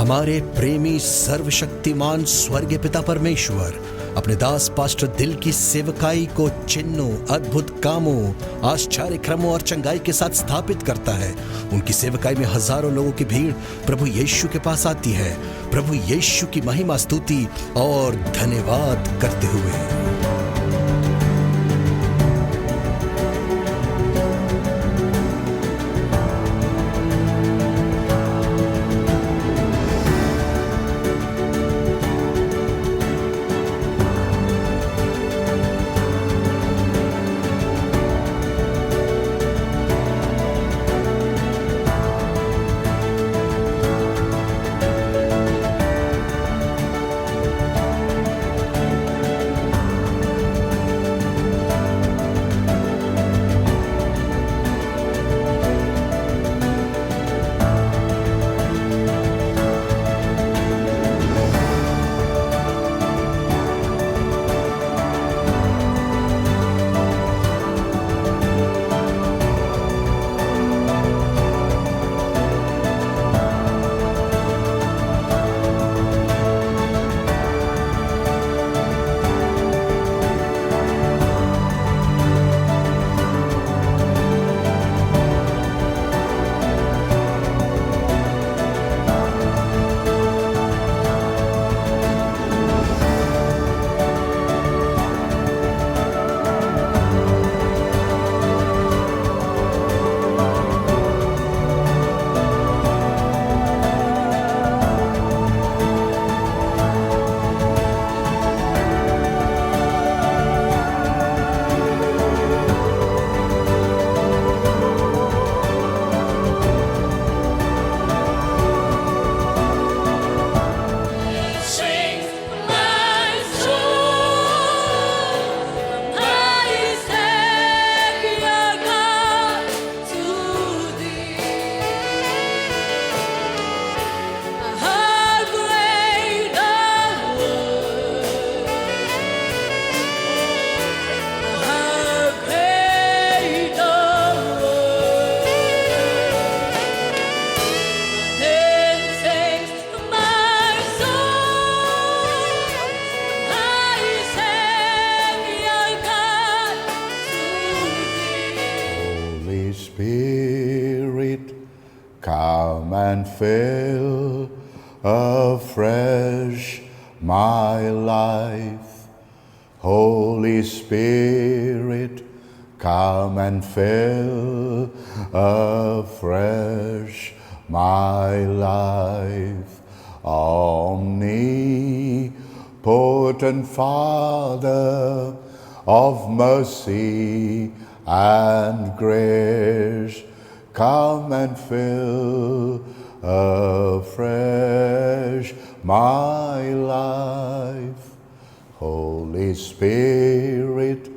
हमारे प्रेमी सर्वशक्तिमान स्वर्गीय पिता परमेश्वर अपने दास पास्टर दिल की सेवकाई को चिन्हों, अद्भुत कामों, आश्चर्य क्रमों और चंगाई के साथ स्थापित करता है। उनकी सेवकाई में हजारों लोगों की भीड़ प्रभु यीशु के पास आती है, प्रभु यीशु की महिमा, स्तुति और धन्यवाद करते हुए। Come and fill afresh my life. Holy Spirit, come and fill afresh my life. Omnipotent Father of mercy and grace, come and fill afresh my life. Holy Spirit,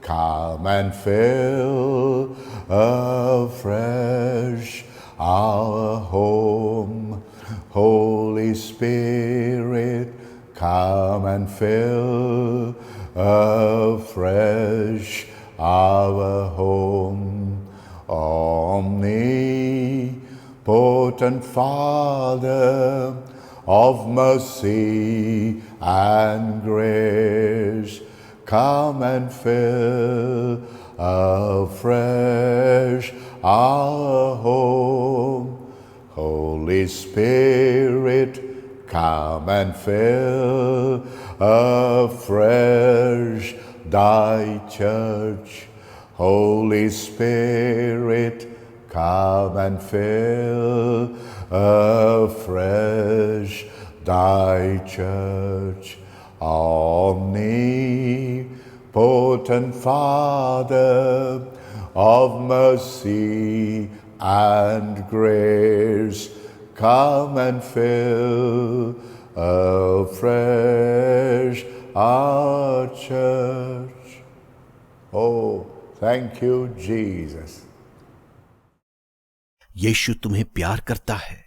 come and fill afresh our home. Holy Spirit, come and fill afresh our home. Omnipotent Father of mercy and grace, come and fill afresh our home. Holy Spirit, come and fill afresh thy church. Holy Spirit, come and fill afresh thy church. Omnipotent Father of mercy and grace, come and fill afresh our church. Oh, thank you, Jesus. यीशु तुम्हें प्यार करता है,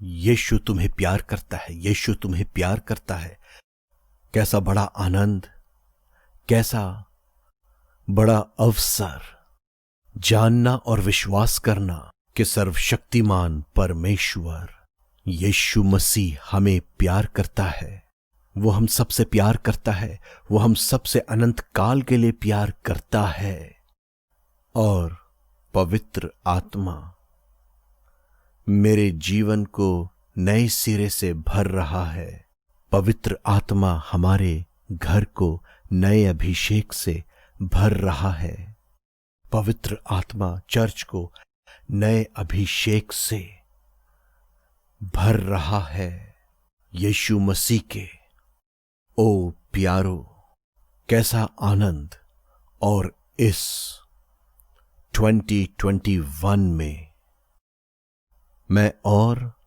यीशु तुम्हें प्यार करता है, यीशु तुम्हें प्यार करता है। कैसा बड़ा आनंद, कैसा बड़ा अवसर जानना और विश्वास करना कि सर्वशक्तिमान परमेश्वर यीशु मसीह हमें प्यार करता है। वो हम सबसे प्यार करता है। वो हम सबसे अनंत काल के लिए प्यार करता है। और पवित्र आत्मा मेरे जीवन को नए सिरे से भर रहा है। पवित्र आत्मा हमारे घर को नए अभिषेक से भर रहा है। पवित्र आत्मा चर्च को नए अभिषेक से भर रहा है। यीशु मसीह के ओ प्यारो, कैसा आनंद। और इस 2021 में मैं और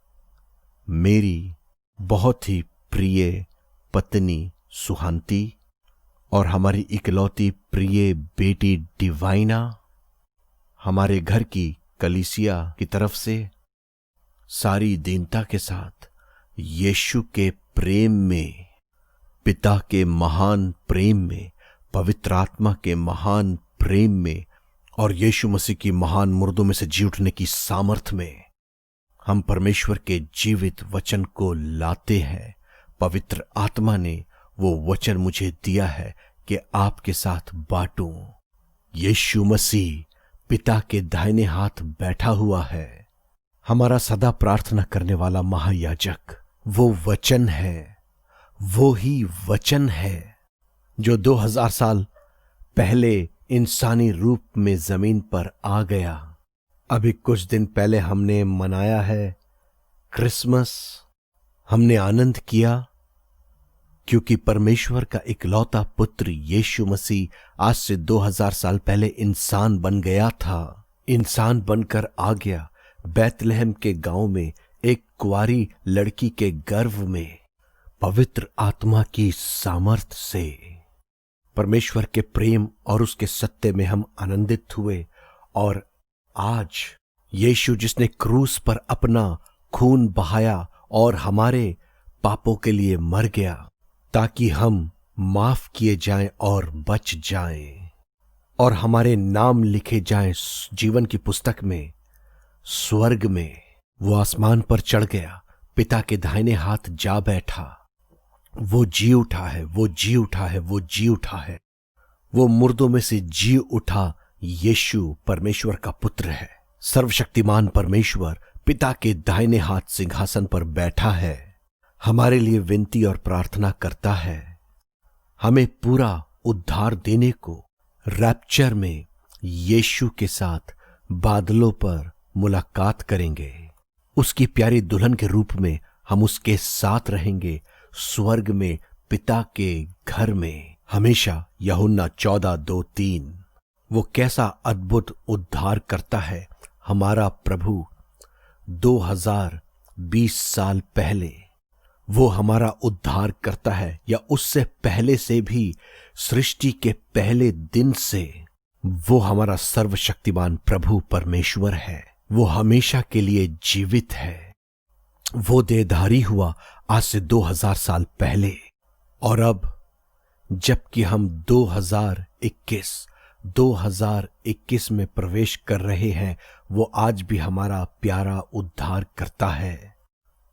मेरी बहुत ही प्रिय पत्नी सुहांती और हमारी इकलौती प्रिय बेटी डिवाइना, हमारे घर की कलीसिया की तरफ से सारी दीनता के साथ यीशु के प्रेम में, पिता के महान प्रेम में, पवित्र आत्मा के महान प्रेम में और यीशु मसीह की महान मुर्दों में से जी उठने की सामर्थ्य में हम परमेश्वर के जीवित वचन को लाते हैं। पवित्र आत्मा ने वो वचन मुझे दिया है कि आपके साथ बांटूं। यीशु मसीह पिता के दाहिने हाथ बैठा हुआ है, हमारा सदा प्रार्थना करने वाला महायाजक। वो वचन है, वो ही वचन है जो 2000 साल पहले इंसानी रूप में जमीन पर आ गया। अभी कुछ दिन पहले हमने मनाया है क्रिसमस। हमने आनंद किया क्योंकि परमेश्वर का इकलौता पुत्र यीशु मसीह आज से 2000 साल पहले इंसान बन गया था। इंसान बनकर आ गया बैतलहम के गांव में, एक कुंवारी लड़की के गर्भ में, पवित्र आत्मा की सामर्थ्य से। परमेश्वर के प्रेम और उसके सत्य में हम आनंदित हुए। और आज यीशु जिसने क्रूस पर अपना खून बहाया और हमारे पापों के लिए मर गया ताकि हम माफ किए जाएं और बच जाएं और हमारे नाम लिखे जाएं जीवन की पुस्तक में, स्वर्ग में। वो आसमान पर चढ़ गया, पिता के दाहिने हाथ जा बैठा। वो जी उठा है, वो जी उठा है, वो जी उठा है। वो मुर्दों में से जी उठा यीशु परमेश्वर का पुत्र है। सर्वशक्तिमान परमेश्वर पिता के दाहिने हाथ सिंहासन पर बैठा है, हमारे लिए विनती और प्रार्थना करता है, हमें पूरा उद्धार देने को। रैप्चर में यीशु के साथ बादलों पर मुलाकात करेंगे। उसकी प्यारी दुल्हन के रूप में हम उसके साथ रहेंगे स्वर्ग में, पिता के घर में हमेशा। यूहन्ना 14:2-3। वो कैसा अद्भुत उद्धार करता है हमारा प्रभु। 2020 साल पहले वो हमारा उद्धार करता है, या उससे पहले से भी, सृष्टि के पहले दिन से वो हमारा सर्वशक्तिमान प्रभु परमेश्वर है। वो हमेशा के लिए जीवित है। वो देहधारी हुआ आज से 2000 साल पहले। और अब जबकि हम 2021 में प्रवेश कर रहे हैं, वो आज भी हमारा प्यारा उद्धार करता है।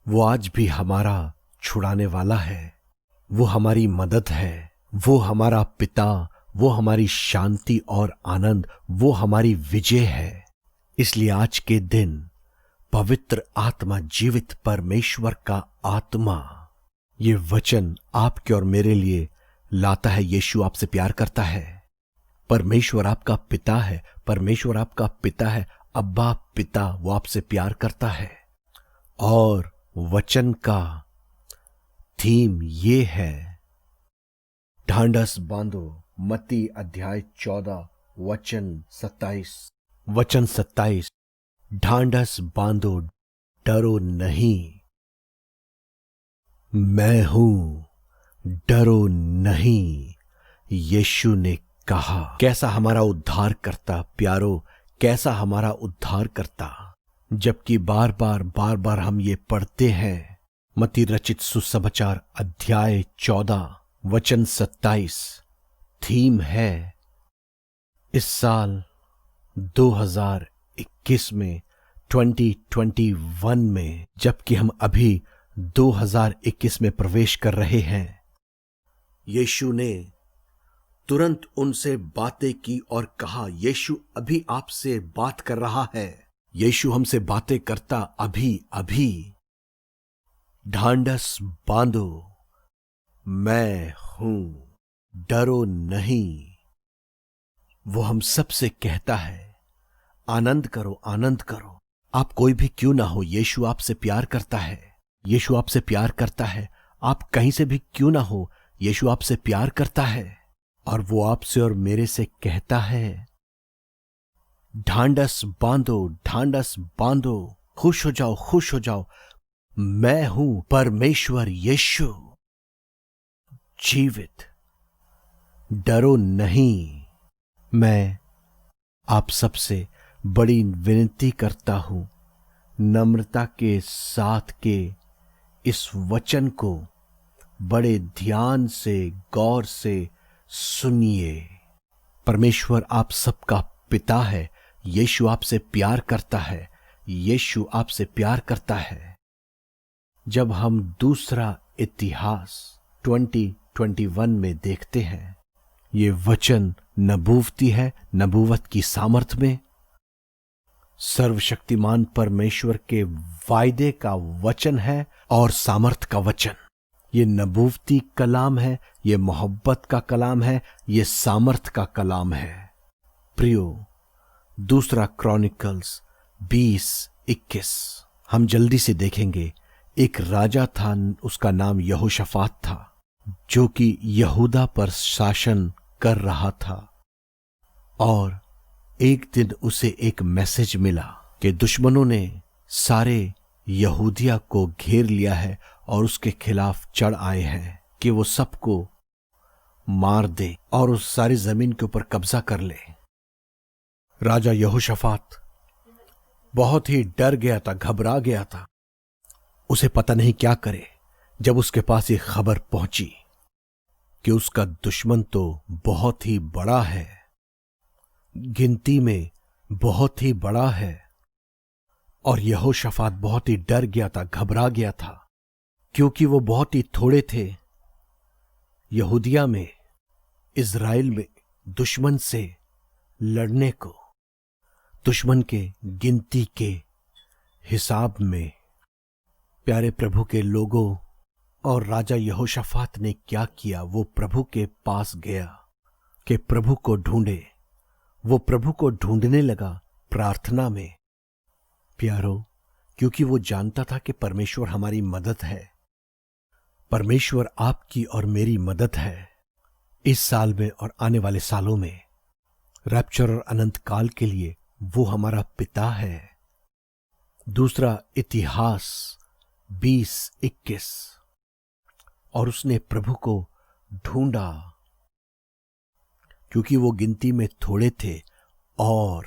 वो आज भी हमारा छुड़ाने वाला है। वो हमारी मदद है। वो हमारा पिता, वो हमारी शांति और आनंद, वो हमारी विजय है। इसलिए आज के दिन पवित्र आत्मा, जीवित परमेश्वर का आत्मा, ये वचन आपके और मेरे लिए लाता है। यीशु आपसे प्यार करता है। परमेश्वर आपका पिता है। परमेश्वर आपका पिता है, अब्बा पिता। वो आपसे प्यार करता है। और वचन का थीम ये है, ढांढस बांधो। मत्ती अध्याय 14 वचन 27। ढांढस बांधो, डरो नहीं, मैं हूं, डरो नहीं, यीशु ने कहा। कैसा हमारा उद्धार करता प्यारो, कैसा हमारा उद्धार करता। जबकि बार बार हम ये पढ़ते हैं। मत्ती रचित सुसमाचार अध्याय 14 वचन 27। थीम है इस साल 2021 में 2021 में, जबकि हम अभी 2021 में प्रवेश कर रहे हैं, यीशु ने तुरंत उनसे बातें की और कहा, यीशु अभी आपसे बात कर रहा है। यीशु हमसे बातें करता अभी अभी। ढांढस बांधो, मैं हूं, डरो नहीं। वो हम सबसे कहता है, आनंद करो, आनंद करो। आप कोई भी क्यों ना हो, यीशु आपसे प्यार करता है। यीशु आपसे प्यार करता है। आप कहीं से भी क्यों ना हो, यीशु आपसे प्यार करता है। और वो आपसे और मेरे से कहता है, ढांढस बांधो, ढांढस बांधो, खुश हो जाओ, खुश हो जाओ। मैं हूं परमेश्वर यीशु, जीवित, डरो नहीं। मैं आप सबसे बड़ी विनती करता हूं, नम्रता के साथ के इस वचन को बड़े ध्यान से, गौर से सुनिए। परमेश्वर आप सबका पिता है। यीशु आपसे प्यार करता है। यीशु आपसे प्यार करता है। जब हम दूसरा इतिहास 2021 में देखते हैं, ये वचन नबूवती है, नबूवत की सामर्थ में, सर्वशक्तिमान परमेश्वर के वायदे का वचन है और सामर्थ का वचन। ये नबूवती कलाम है, ये मोहब्बत का कलाम है, ये सामर्थ का कलाम है। प्रियो, दूसरा क्रॉनिकल्स 20:21 हम जल्दी से देखेंगे। एक राजा था, उसका नाम यहोशाफात था, जो कि यहूदा पर शासन कर रहा था। और एक दिन उसे एक मैसेज मिला कि दुश्मनों ने सारे यहूदिया को घेर लिया है और उसके खिलाफ चढ़ आए हैं कि वो सबको मार दे और उस सारी जमीन के ऊपर कब्जा कर ले। राजा यहोशाफात बहुत ही डर गया था, घबरा गया था। उसे पता नहीं क्या करे जब उसके पास ये खबर पहुंची कि उसका दुश्मन तो बहुत ही बड़ा है, गिनती में बहुत ही बड़ा है। और यहोशाफात बहुत ही डर गया था, घबरा गया था, क्योंकि वो बहुत ही थोड़े थे। यहूदिया में, इज़राइल में दुश्मन से लड़ने को, दुश्मन के गिनती के हिसाब में। प्यारे प्रभु के लोगों, और राजा यहोशाफात ने क्या किया, वो प्रभु के पास गया कि प्रभु को ढूंढे। वो प्रभु को ढूंढने लगा प्रार्थना में। प्यारो, क्योंकि वो जानता था कि परमेश्वर हमारी मदद है। परमेश्वर आपकी और मेरी मदद है इस साल में और आने वाले सालों में। रैप्चर और अनंत काल के लिए वो हमारा पिता है। दूसरा इतिहास 20:21 और उसने प्रभु को ढूंढा क्योंकि वो गिनती में थोड़े थे। और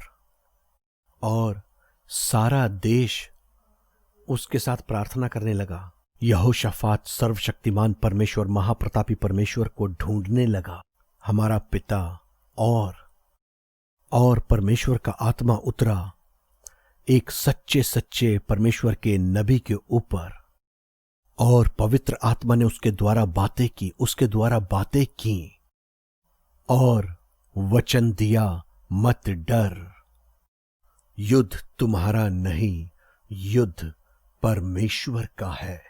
सारा देश उसके साथ प्रार्थना करने लगा। यहोशाफात सर्वशक्तिमान परमेश्वर, महाप्रतापी परमेश्वर को ढूंढने लगा, हमारा पिता। और परमेश्वर का आत्मा उतरा एक सच्चे सच्चे परमेश्वर के नबी के ऊपर, और पवित्र आत्मा ने उसके द्वारा बातें की, उसके द्वारा बातें की और वचन दिया, मत डर, युद्ध तुम्हारा नहीं, युद्ध परमेश्वर का है।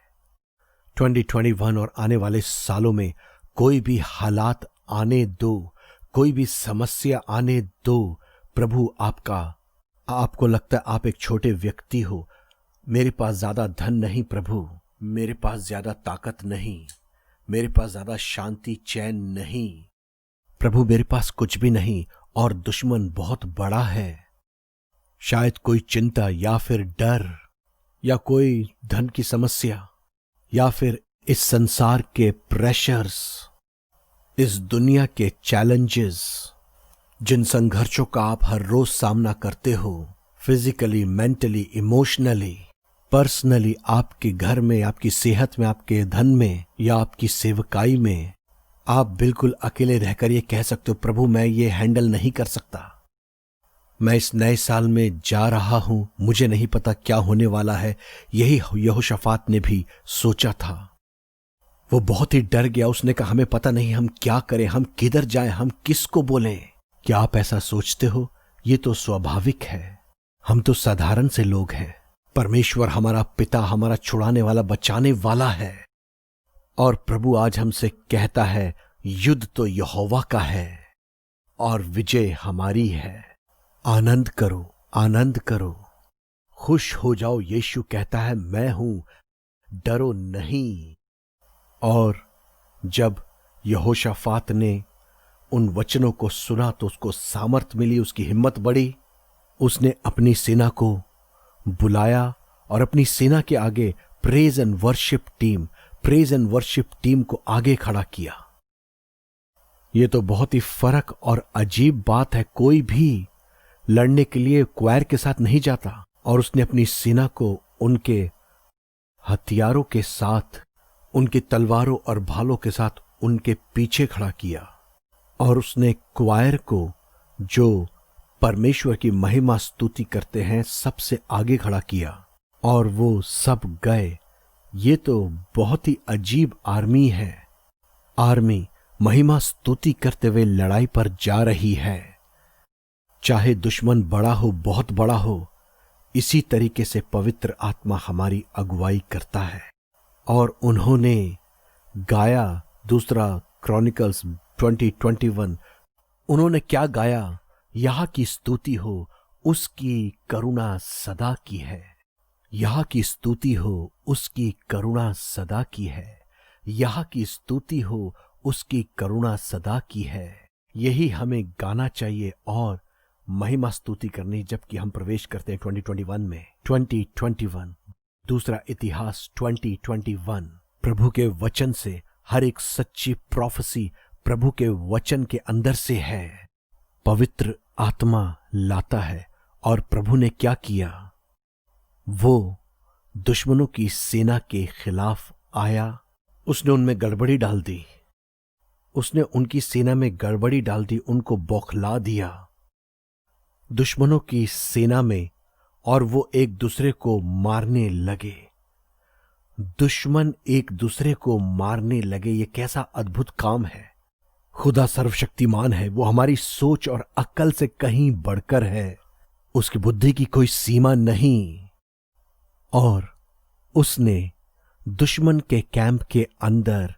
2021 और आने वाले सालों में कोई भी हालात आने दो, कोई भी समस्या आने दो, प्रभु आपको लगता है आप एक छोटे व्यक्ति हो, मेरे पास ज्यादा धन नहीं प्रभु, मेरे पास ज्यादा ताकत नहीं, मेरे पास ज्यादा शांति चैन नहीं, प्रभु मेरे पास कुछ भी नहीं, और दुश्मन बहुत बड़ा है। शायद कोई चिंता या फिर डर या कोई धन की समस्या या फिर इस संसार के प्रेशर्स, इस दुनिया के चैलेंजेस, जिन संघर्षों का आप हर रोज सामना करते हो, फिजिकली, मेंटली, इमोशनली, पर्सनली, आपके घर में, आपकी सेहत में, आपके धन में या आपकी सेवकाई में, आप बिल्कुल अकेले रहकर ये कह सकते हो प्रभु मैं ये हैंडल नहीं कर सकता। मैं इस नए साल में जा रहा हूं, मुझे नहीं पता क्या होने वाला है। यही यहोशाफात ने भी सोचा था। वो बहुत ही डर गया। उसने कहा, हमें पता नहीं हम क्या करें, हम किधर जाएं, हम किसको बोलें। क्या आप ऐसा सोचते हो? ये तो स्वाभाविक है। हम तो साधारण से लोग हैं। परमेश्वर हमारा पिता, हमारा छुड़ाने वाला, बचाने वाला है। और प्रभु आज हमसे कहता है, युद्ध तो यहोवा का है और विजय हमारी है। आनंद करो, आनंद करो, खुश हो जाओ। यीशु कहता है, मैं हूं, डरो नहीं। और जब यहोशाफात ने उन वचनों को सुना तो उसको सामर्थ मिली, उसकी हिम्मत बढ़ी। उसने अपनी सेना को बुलाया और अपनी सेना के आगे प्रेज एंड वर्शिप टीम को आगे खड़ा किया। यह तो बहुत ही फर्क और अजीब बात है। कोई भी लड़ने के लिए क्वायर के साथ नहीं जाता, और उसने अपनी सेना को उनके हथियारों के साथ, उनकी तलवारों और भालों के साथ उनके पीछे खड़ा किया। और उसने क्वायर को, जो परमेश्वर की महिमा स्तुति करते हैं, सबसे आगे खड़ा किया और वो सब गए। ये तो बहुत ही अजीब आर्मी है। आर्मी महिमा स्तुति करते हुए लड़ाई पर जा रही है। चाहे दुश्मन बड़ा हो, बहुत बड़ा हो, इसी तरीके से पवित्र आत्मा हमारी अगुवाई करता है। और उन्होंने गाया, दूसरा क्रॉनिकल्स 20:21, उन्होंने क्या गाया? यहां की स्तुति हो, उसकी करुणा सदा की है। यहां की स्तुति हो, उसकी करुणा सदा की है। यहां की स्तुति हो, उसकी करुणा सदा की है। यही हमें गाना चाहिए और महिमा स्तुति करनी, जबकि हम प्रवेश करते हैं 2021 में। 2021, दूसरा इतिहास 2021। प्रभु के वचन से हर एक सच्ची प्रोफेसी प्रभु के वचन के अंदर से है। पवित्र आत्मा लाता है। और प्रभु ने क्या किया? वो दुश्मनों की सेना के खिलाफ आया। उसने उनमें गड़बड़ी डाल दी। उसने उनकी सेना में गड़बड़ी डाल दी, उनको बौखला दिया दुश्मनों की सेना में, और वो एक दूसरे को मारने लगे। दुश्मन एक दूसरे को मारने लगे। ये कैसा अद्भुत काम है। खुदा सर्वशक्तिमान है। वो हमारी सोच और अक्ल से कहीं बढ़कर है। उसकी बुद्धि की कोई सीमा नहीं। और उसने दुश्मन के कैंप के अंदर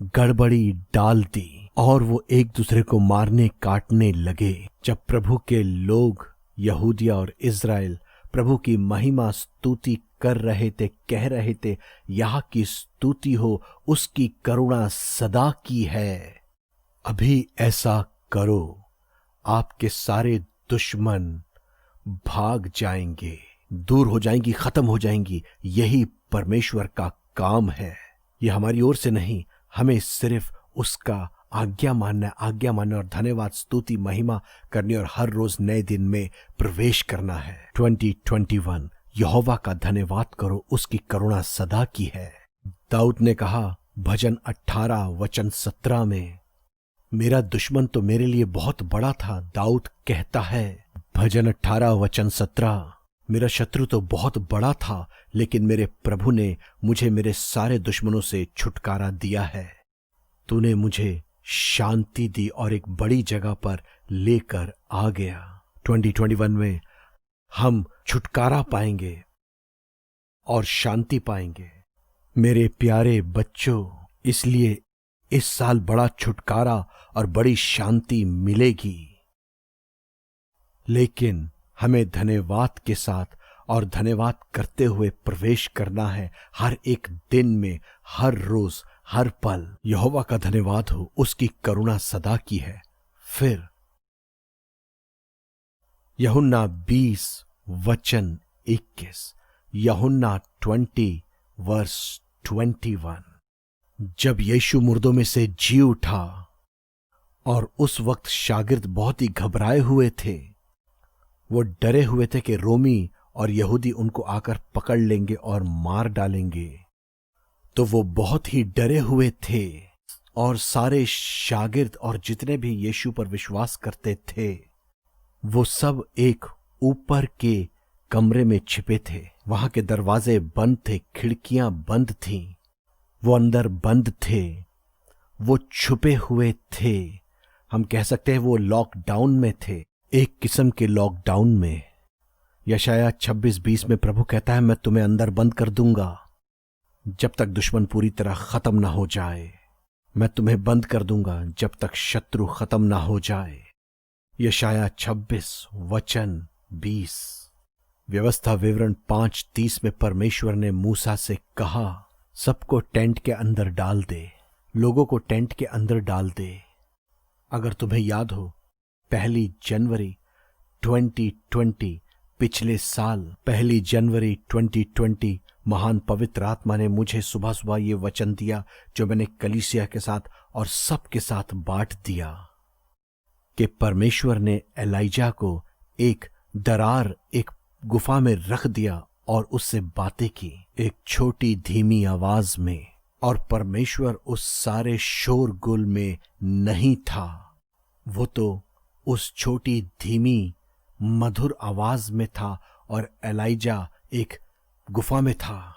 गड़बड़ी डाल दी और वो एक दूसरे को मारने काटने लगे। जब प्रभु के लोग, यहूदिया और इज़राइल, प्रभु की महिमा स्तुति कर रहे थे, कह रहे थे, यहां की स्तुति हो, उसकी करुणा सदा की है। अभी ऐसा करो, आपके सारे दुश्मन भाग जाएंगे, दूर हो जाएंगी, खत्म हो जाएंगी। यही परमेश्वर का काम है। यह हमारी ओर से नहीं, हमें सिर्फ उसका आज्ञा मानना और धन्यवाद, स्तुति, महिमा करनी और हर रोज नए दिन में प्रवेश करना है। 2021, यहोवा का धन्यवाद करो, उसकी करुणा सदा की है। दाऊद ने कहा भजन 18 वचन 17 में, मेरा दुश्मन तो मेरे लिए बहुत बड़ा था। दाऊद कहता है भजन 18 वचन 17, मेरा शत्रु तो बहुत बड़ा था, लेकिन मेरे प्रभु ने मुझे मेरे सारे दुश्मनों से छुटकारा दिया है। तूने मुझे शांति दी और एक बड़ी जगह पर लेकर आ गया। 2021 में हम छुटकारा पाएंगे और शांति पाएंगे। मेरे प्यारे बच्चों, इसलिए इस साल बड़ा छुटकारा और बड़ी शांति मिलेगी। लेकिन हमें धन्यवाद के साथ और धन्यवाद करते हुए प्रवेश करना है। हर एक दिन में, हर रोज, हर पल यहोवा का धन्यवाद हो, उसकी करुणा सदा की है। फिर यूहन्ना 20 वचन 21, यूहन्ना 20 वर्स 21, जब यीशु मुर्दों में से जी उठा और उस वक्त शागिर्द बहुत ही घबराए हुए थे। वो डरे हुए थे कि रोमी और यहूदी उनको आकर पकड़ लेंगे और मार डालेंगे। तो वो बहुत ही डरे हुए थे और सारे शागिर्द और जितने भी यीशु पर विश्वास करते थे, वो सब एक ऊपर के कमरे में छिपे थे। वहां के दरवाजे बंद थे, खिड़कियां बंद थीं। वो अंदर बंद थे, वो छुपे हुए थे। हम कह सकते हैं वो लॉकडाउन में थे, एक किस्म के लॉकडाउन में। यशायाह 26:20 में प्रभु कहता है, मैं तुम्हें अंदर बंद कर दूंगा जब तक दुश्मन पूरी तरह खत्म ना हो जाए। मैं तुम्हें बंद कर दूंगा जब तक शत्रु खत्म ना हो जाए। यशायाह 26:20। व्यवस्था विवरण 5:30 में परमेश्वर ने मूसा से कहा, सबको टेंट के अंदर डाल दे, लोगों को टेंट के अंदर डाल दे। अगर तुम्हें याद हो, 1 जनवरी 2020, पिछले साल 1 जनवरी 2020, महान पवित्र आत्मा ने मुझे सुबह सुबह ये वचन दिया जो मैंने कलीसिया के साथ और सबके साथ बांट दिया कि परमेश्वर ने एलाइजा को एक दरार, एक गुफा में रख दिया और उससे बातें की एक छोटी धीमी आवाज में। और परमेश्वर उस सारे शोरगुल में नहीं था, वो तो उस छोटी धीमी मधुर आवाज में था और एलाइजा एक गुफा में था।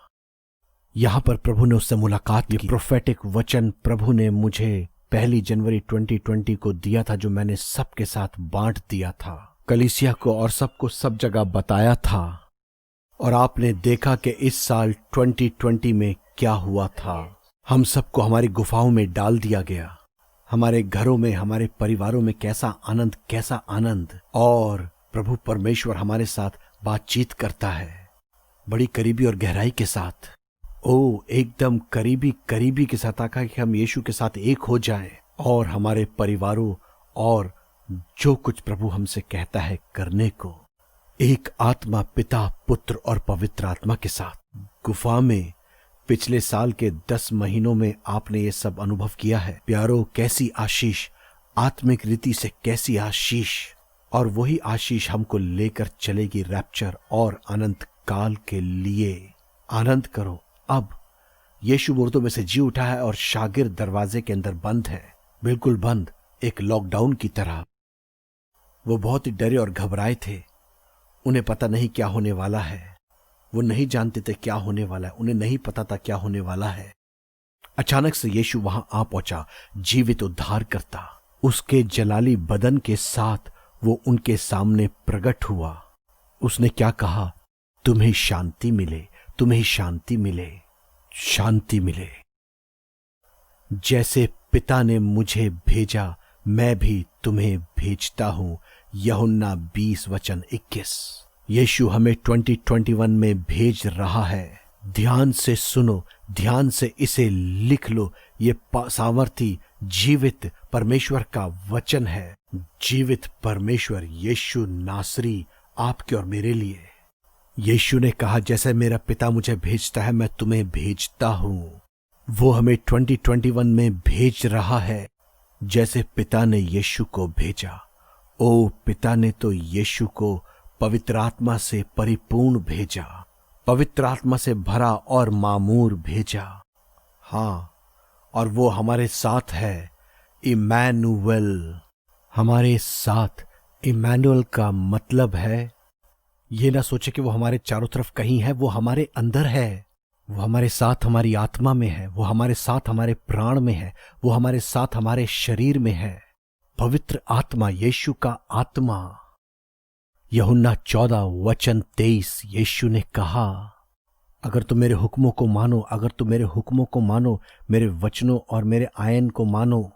यहां पर प्रभु ने उससे मुलाकात की। प्रोफेटिक वचन प्रभु ने मुझे 1 जनवरी 2020 को दिया था, जो मैंने सबके साथ बांट दिया था, कलीसिया को और सबको सब जगह बताया था। और आपने देखा कि इस साल 2020 में क्या हुआ था। हम सबको हमारी गुफाओं में डाल दिया गया, हमारे घरों में, हमारे परिवारों में कैसा आनंद। और प्रभु परमेश्वर हमारे साथ बातचीत करता है बड़ी करीबी और गहराई के साथ। एकदम करीबी के साथ आका कि हम यीशु के साथ एक हो जाएं और हमारे परिवारों और जो कुछ प्रभु हमसे कहता है करने को, एक आत्मा, पिता, पुत्र और पवित्र आत्मा के साथ गुफा में। पिछले साल के 10 महीनों में आपने ये सब अनुभव किया है प्यारो। कैसी आशीष, आत्मिक रीति से कैसी आशीष, और वही आशीष हमको लेकर चलेगी रैप्चर और अनंत काल के लिए। आनंद करो। अब यीशु मुर्दों में से जी उठा है और शागिर्द दरवाजे के अंदर बंद है, बिल्कुल बंद, एक लॉकडाउन की तरह। वो बहुत ही डरे और घबराए थे। उन्हें पता नहीं क्या होने वाला है, वो नहीं जानते थे क्या होने वाला है, उन्हें नहीं पता था क्या होने वाला है। अचानक से यीशु वहां आ पहुंचा, जीवित उद्धार करता। उसके जलाली बदन के साथ वो उनके सामने प्रकट हुआ। उसने क्या कहा? तुम्हें शांति मिले, तुम्हें शांति मिले, शांति मिले। जैसे पिता ने मुझे भेजा, मैं भी तुम्हें भेजता हूं। यूहन्ना 20:21। यीशु हमें 2021 में भेज रहा है। ध्यान से सुनो, ध्यान से इसे लिख लो। ये सामर्थी जीवित परमेश्वर का वचन है। जीवित परमेश्वर यीशु नासरी आपके और मेरे लिए। यीशु ने कहा, जैसे मेरा पिता मुझे भेजता है, मैं तुम्हें भेजता हूं। वो हमें 2021 में भेज रहा है, जैसे पिता ने यीशु को भेजा। पिता ने तो यीशु को पवित्र आत्मा से परिपूर्ण भेजा, पवित्र आत्मा से भरा और मामूर भेजा। हाँ, और वो हमारे साथ है, इमैनुअल, हमारे साथ। इमैनुअल का मतलब है, ये ना सोचे कि वो हमारे चारों तरफ कहीं है, वो हमारे अंदर है। वो हमारे साथ हमारी आत्मा में है, वो हमारे साथ हमारे प्राण में है, वो हमारे साथ हमारे शरीर में है। पवित्र आत्मा, यीशु का आत्मा। यूहन्ना 14:23 यीशु ने कहा, अगर तुम मेरे हुक्मों को मानो, अगर तुम मेरे हुक्मों को मानो, मेरे वचनों और मेरे आयन को मानो,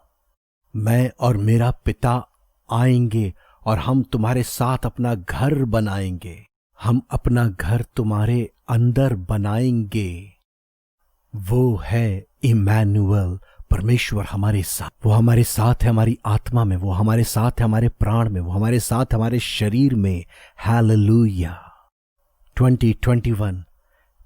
मैं और मेरा पिता आएंगे और हम तुम्हारे साथ अपना घर बनाएंगे। हम अपना घर तुम्हारे अंदर बनाएंगे। वो है इमैनुअल, परमेश्वर हमारे साथ। वो हमारे साथ है हमारी आत्मा में, वो हमारे साथ है हमारे प्राण में, वो हमारे साथ हमारे शरीर में। हालेलुया। 2021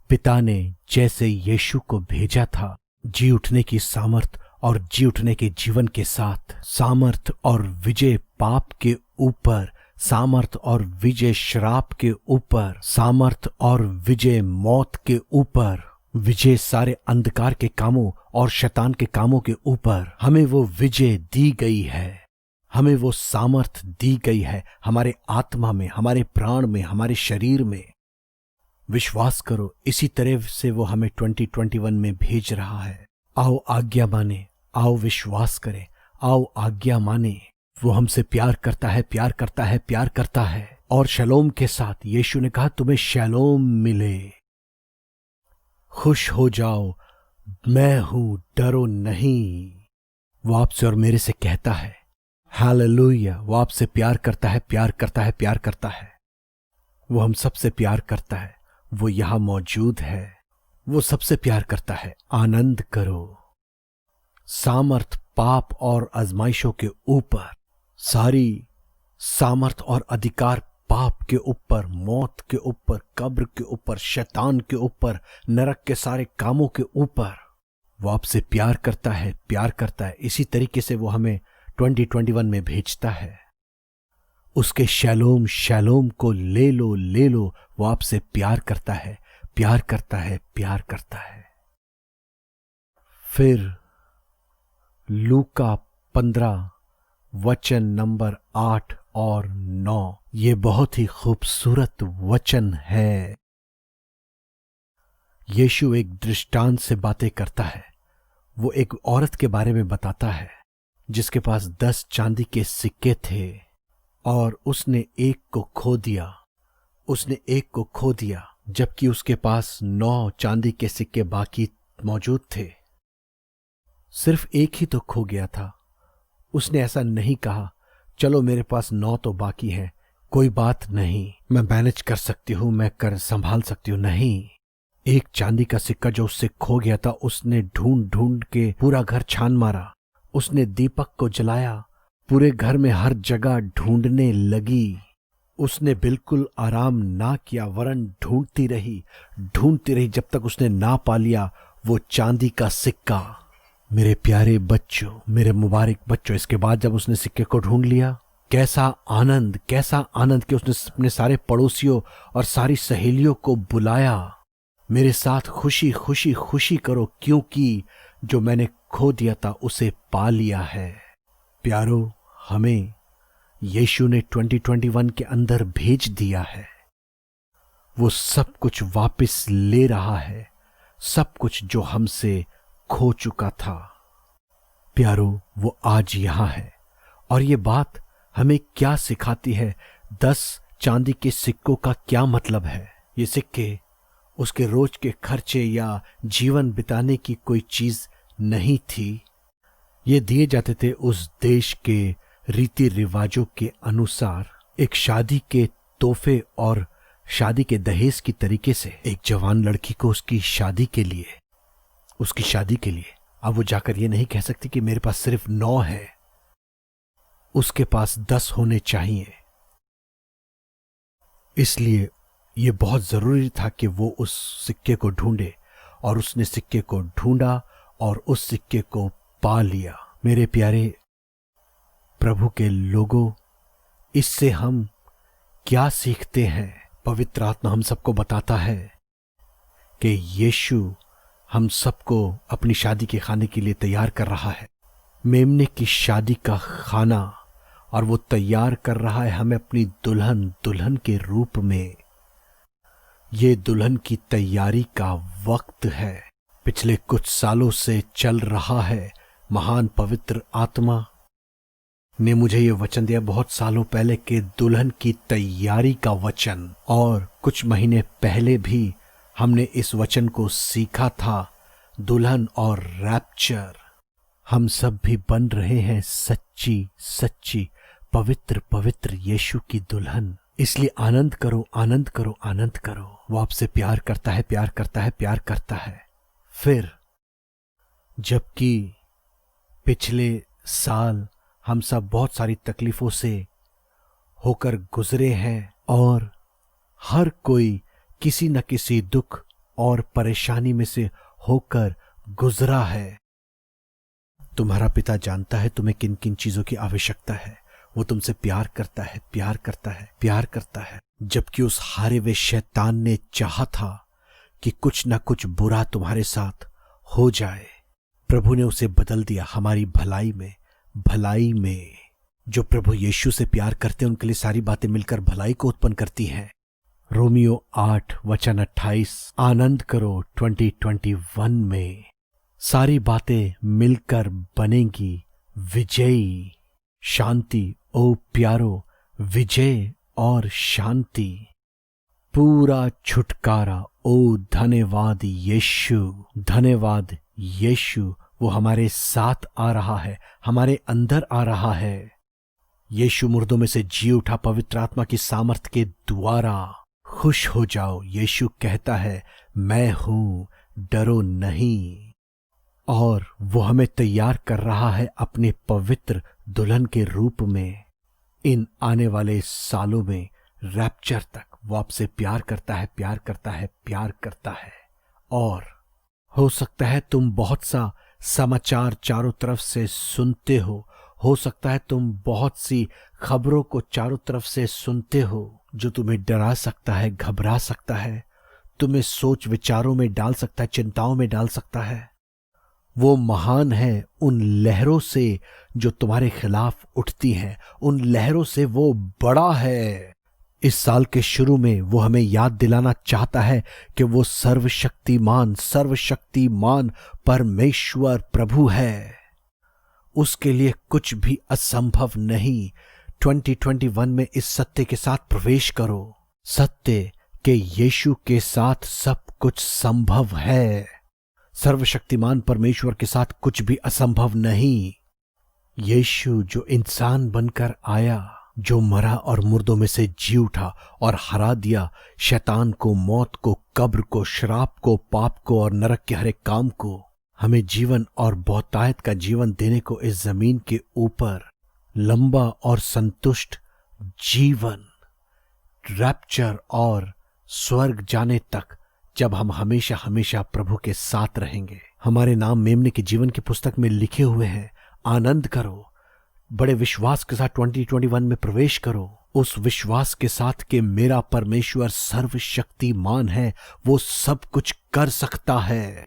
पिता ने जैसे यीशु को भेजा था, जी उठने की सामर्थ और जी उठने के जीवन के साथ, सामर्थ और विजय पाप के ऊपर, सामर्थ और विजय श्राप के ऊपर, सामर्थ और विजय मौत के ऊपर, विजय सारे अंधकार के कामों और शैतान के कामों के ऊपर, हमें वो विजय दी गई है। हमें वो सामर्थ दी गई है हमारे आत्मा में, हमारे प्राण में, हमारे शरीर में। विश्वास करो, इसी तरह से वो हमें 2021 में भेज रहा है। आओ आज्ञा माने, आओ विश्वास करें, आओ आज्ञा माने। वो हमसे प्यार करता है, प्यार करता है, प्यार करता है। और शलोम के साथ यीशु ने कहा तुम्हें शलोम मिले, खुश हो जाओ, मैं हूं, डरो नहीं। वो आपसे और मेरे से कहता है हालेलुया। वो आपसे प्यार करता है, प्यार करता है, प्यार करता है। वो हम सबसे प्यार करता है। वो यहां मौजूद है। वो सबसे प्यार करता है। आनंद करो। सामर्थ पाप और आजमाइशों के ऊपर, सारी सामर्थ और अधिकार पाप के ऊपर, मौत के ऊपर, कब्र के ऊपर, शैतान के ऊपर, नरक के सारे कामों के ऊपर वो आपसे प्यार करता है, प्यार करता है। इसी तरीके से वो हमें 2021 में भेजता है। उसके शैलोम शैलोम को ले लो, ले लो। वो आपसे प्यार करता है, प्यार करता है, प्यार करता है। फिर लूका 15 वचन नंबर 8 और 9, ये बहुत ही खूबसूरत वचन है। यीशु एक दृष्टांत से बातें करता है। वो एक औरत के बारे में बताता है जिसके पास 10 चांदी के सिक्के थे और उसने एक को खो दिया। उसने एक को खो दिया जबकि उसके पास 9 चांदी के सिक्के बाकी मौजूद थे। सिर्फ एक ही तो खो गया था। उसने ऐसा नहीं कहा चलो मेरे पास 9 तो बाकी हैं, कोई बात नहीं, मैं मैनेज कर सकती हूं, मैं कर संभाल सकती हूं। नहीं, एक चांदी का सिक्का जो उससे खो गया था, उसने ढूंढ ढूंढ के पूरा घर छान मारा। उसने दीपक को जलाया, पूरे घर में हर जगह ढूंढने लगी। उसने बिल्कुल आराम ना किया, वरन ढूंढती रही जब तक उसने ना पा लिया वो चांदी का सिक्का। मेरे प्यारे बच्चों, मेरे मुबारक बच्चों, इसके बाद जब उसने सिक्के को ढूंढ लिया, कैसा आनंद कि उसने अपने सारे पड़ोसियों और सारी सहेलियों को बुलाया। मेरे साथ खुशी खुशी खुशी करो, क्योंकि जो मैंने खो दिया था उसे पा लिया है। प्यारो, हमें यीशु ने 2021 के अंदर भेज दिया है। वो सब कुछ वापस ले रहा है, सब कुछ जो हमसे खो चुका था। प्यारो, वो आज यहां है। और ये बात हमें क्या सिखाती है? 10 चांदी के सिक्कों का क्या मतलब है? ये सिक्के उसके रोज के खर्चे या जीवन बिताने की कोई चीज नहीं थी। ये दिए जाते थे उस देश के रीति रिवाजों के अनुसार, एक शादी के तोहफे और शादी के दहेज की तरीके से एक जवान लड़की को उसकी शादी के लिए। अब वो जाकर ये नहीं कह सकती कि मेरे पास सिर्फ 9 है, उसके पास 10 होने चाहिए। इसलिए ये बहुत जरूरी था कि वो उस सिक्के को ढूंढे, और उसने सिक्के को ढूंढा और उस सिक्के को पा लिया। मेरे प्यारे प्रभु के लोगों, इससे हम क्या सीखते हैं? पवित्र आत्मा हम सबको बताता है कि यीशु हम सबको अपनी शादी के खाने के लिए तैयार कर रहा है, मेमने की शादी का खाना, और वो तैयार कर रहा है हमें अपनी दुल्हन के रूप में। ये दुल्हन की तैयारी का वक्त है, पिछले कुछ सालों से चल रहा है। महान पवित्र आत्मा ने मुझे ये वचन दिया बहुत सालों पहले कि दुल्हन की तैयारी का वचन, और कुछ महीने पहले भी हमने इस वचन को सीखा था, दुल्हन और रैप्चर। हम सब भी बन रहे हैं सच्ची सच्ची पवित्र पवित्र यीशु की दुल्हन। इसलिए आनंद करो, आनंद करो, आनंद करो। वो आपसे प्यार करता है, प्यार करता है, प्यार करता है। फिर जबकि पिछले साल हम सब बहुत सारी तकलीफों से होकर गुजरे हैं, और हर कोई किसी न किसी दुख और परेशानी में से होकर गुजरा है। तुम्हारा पिता जानता है तुम्हें किन किन चीजों की आवश्यकता है। वो तुमसे प्यार करता है, प्यार करता है, प्यार करता है। जबकि उस हारे हुए शैतान ने चाहा था कि कुछ न कुछ बुरा तुम्हारे साथ हो जाए, प्रभु ने उसे बदल दिया हमारी भलाई में। भलाई में जो प्रभु यीशु से प्यार करते हैं उनके लिए सारी बातें मिलकर भलाई को उत्पन्न करती हैं। रोमियो 8:28। आनंद करो 2021 में। सारी बातें मिलकर बनेंगी विजयी। शांति ओ प्यारो, विजय और शांति। पूरा छुटकारा ओ धन्यवाद यीशु, धन्यवाद यीशु। वो हमारे साथ आ रहा है, हमारे अंदर आ रहा है। यीशु मुर्दों में से जी उठा पवित्र आत्मा की सामर्थ के द्वारा। खुश हो जाओ, यीशु कहता है मैं हूं, डरो नहीं। और वो हमें तैयार कर रहा है अपने पवित्र दुल्हन के रूप में। इन आने वाले सालों में रैप्चर तक वो आपसे प्यार करता है, प्यार करता है, प्यार करता है। और हो सकता है तुम बहुत सा समाचार चारों तरफ से सुनते हो सकता है तुम बहुत सी खबरों को चारों तरफ से सुनते हो जो तुम्हें डरा सकता है, घबरा सकता है, तुम्हें सोच विचारों में डाल सकता है, चिंताओं में डाल सकता है। वो महान है उन लहरों से जो तुम्हारे खिलाफ उठती हैं, उन लहरों से वो बड़ा है। इस साल के शुरू में वो हमें याद दिलाना चाहता है कि वो सर्वशक्तिमान परमेश्वर प्रभु है। उसके लिए कुछ भी असंभव नहीं। 2021 में इस सत्य के साथ प्रवेश करो, सत्य के यीशु के साथ सब कुछ संभव है। सर्वशक्तिमान परमेश्वर के साथ कुछ भी असंभव नहीं। यीशु जो इंसान बनकर आया, जो मरा और मुर्दों में से जी उठा और हरा दिया शैतान को, मौत को, कब्र को, श्राप को, पाप को और नरक के हर एक काम को, हमें जीवन और बहुतायत का जीवन देने को इस जमीन के ऊपर लंबा और संतुष्ट जीवन, रैप्चर और स्वर्ग जाने तक, जब हम हमेशा हमेशा प्रभु के साथ रहेंगे। हमारे नाम मेमने के जीवन की पुस्तक में लिखे हुए हैं। आनंद करो, बड़े विश्वास के साथ 2021 में प्रवेश करो, उस विश्वास के साथ कि मेरा परमेश्वर सर्वशक्तिमान है, वो सब कुछ कर सकता है।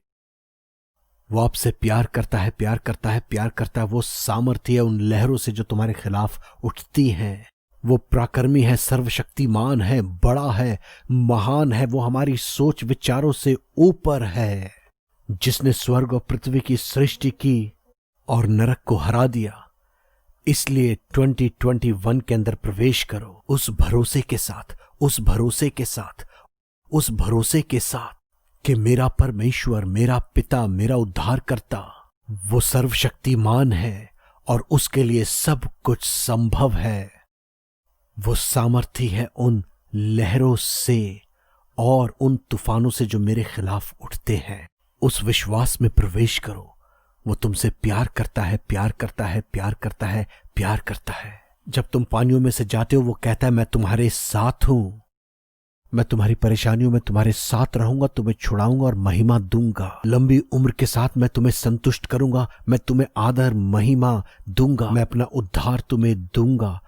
वो आपसे प्यार करता है, प्यार करता है, प्यार करता है। वो सामर्थ्य है उन लहरों से जो तुम्हारे खिलाफ उठती हैं। वो पराक्रमी है, सर्वशक्तिमान है, बड़ा है, महान है। वो हमारी सोच विचारों से ऊपर है। जिसने स्वर्ग और पृथ्वी की सृष्टि की और नरक को हरा दिया। इसलिए 2021 के अंदर प्रवेश करो उस भरोसे के साथ, उस भरोसे के साथ, उस भरोसे के साथ कि मेरा परमेश्वर, मेरा पिता, मेरा उद्धारकर्ता, वो सर्वशक्तिमान है और उसके लिए सब कुछ संभव है। वो सामर्थी है उन लहरों से और उन तूफानों से जो मेरे खिलाफ उठते हैं। उस विश्वास में प्रवेश करो। वो तुमसे प्यार करता है, प्यार करता है, प्यार करता है, प्यार करता है। जब तुम पानियों में से जाते हो वो कहता है मैं तुम्हारे साथ हूं, मैं तुम्हारी परेशानियों में तुम्हारे साथ रहूंगा, तुम्हें छुड़ाऊंगा और महिमा दूंगा। लंबी उम्र के साथ मैं तुम्हें संतुष्ट करूंगा, मैं तुम्हें आदर महिमा दूंगा, मैं अपना उद्धार तुम्हें दूंगा।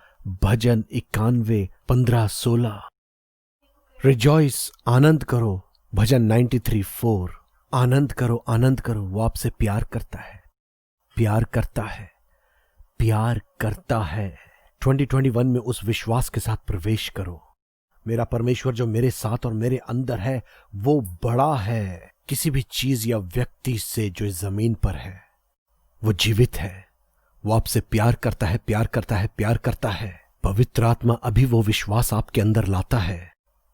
भजन 91, 15, 16। रिजॉइस, आनंद करो। भजन 93, 4। आनंद करो, आनंद करो। वो आपसे प्यार करता है, प्यार करता है, प्यार करता है। 2021 में उस विश्वास के साथ प्रवेश करो। मेरा परमेश्वर जो मेरे साथ और मेरे अंदर है वो बड़ा है किसी भी चीज या व्यक्ति से जो इस जमीन पर है। वो जीवित है। वो आपसे प्यार करता है, प्यार करता है, प्यार करता है। पवित्र आत्मा अभी वो विश्वास आपके अंदर लाता है।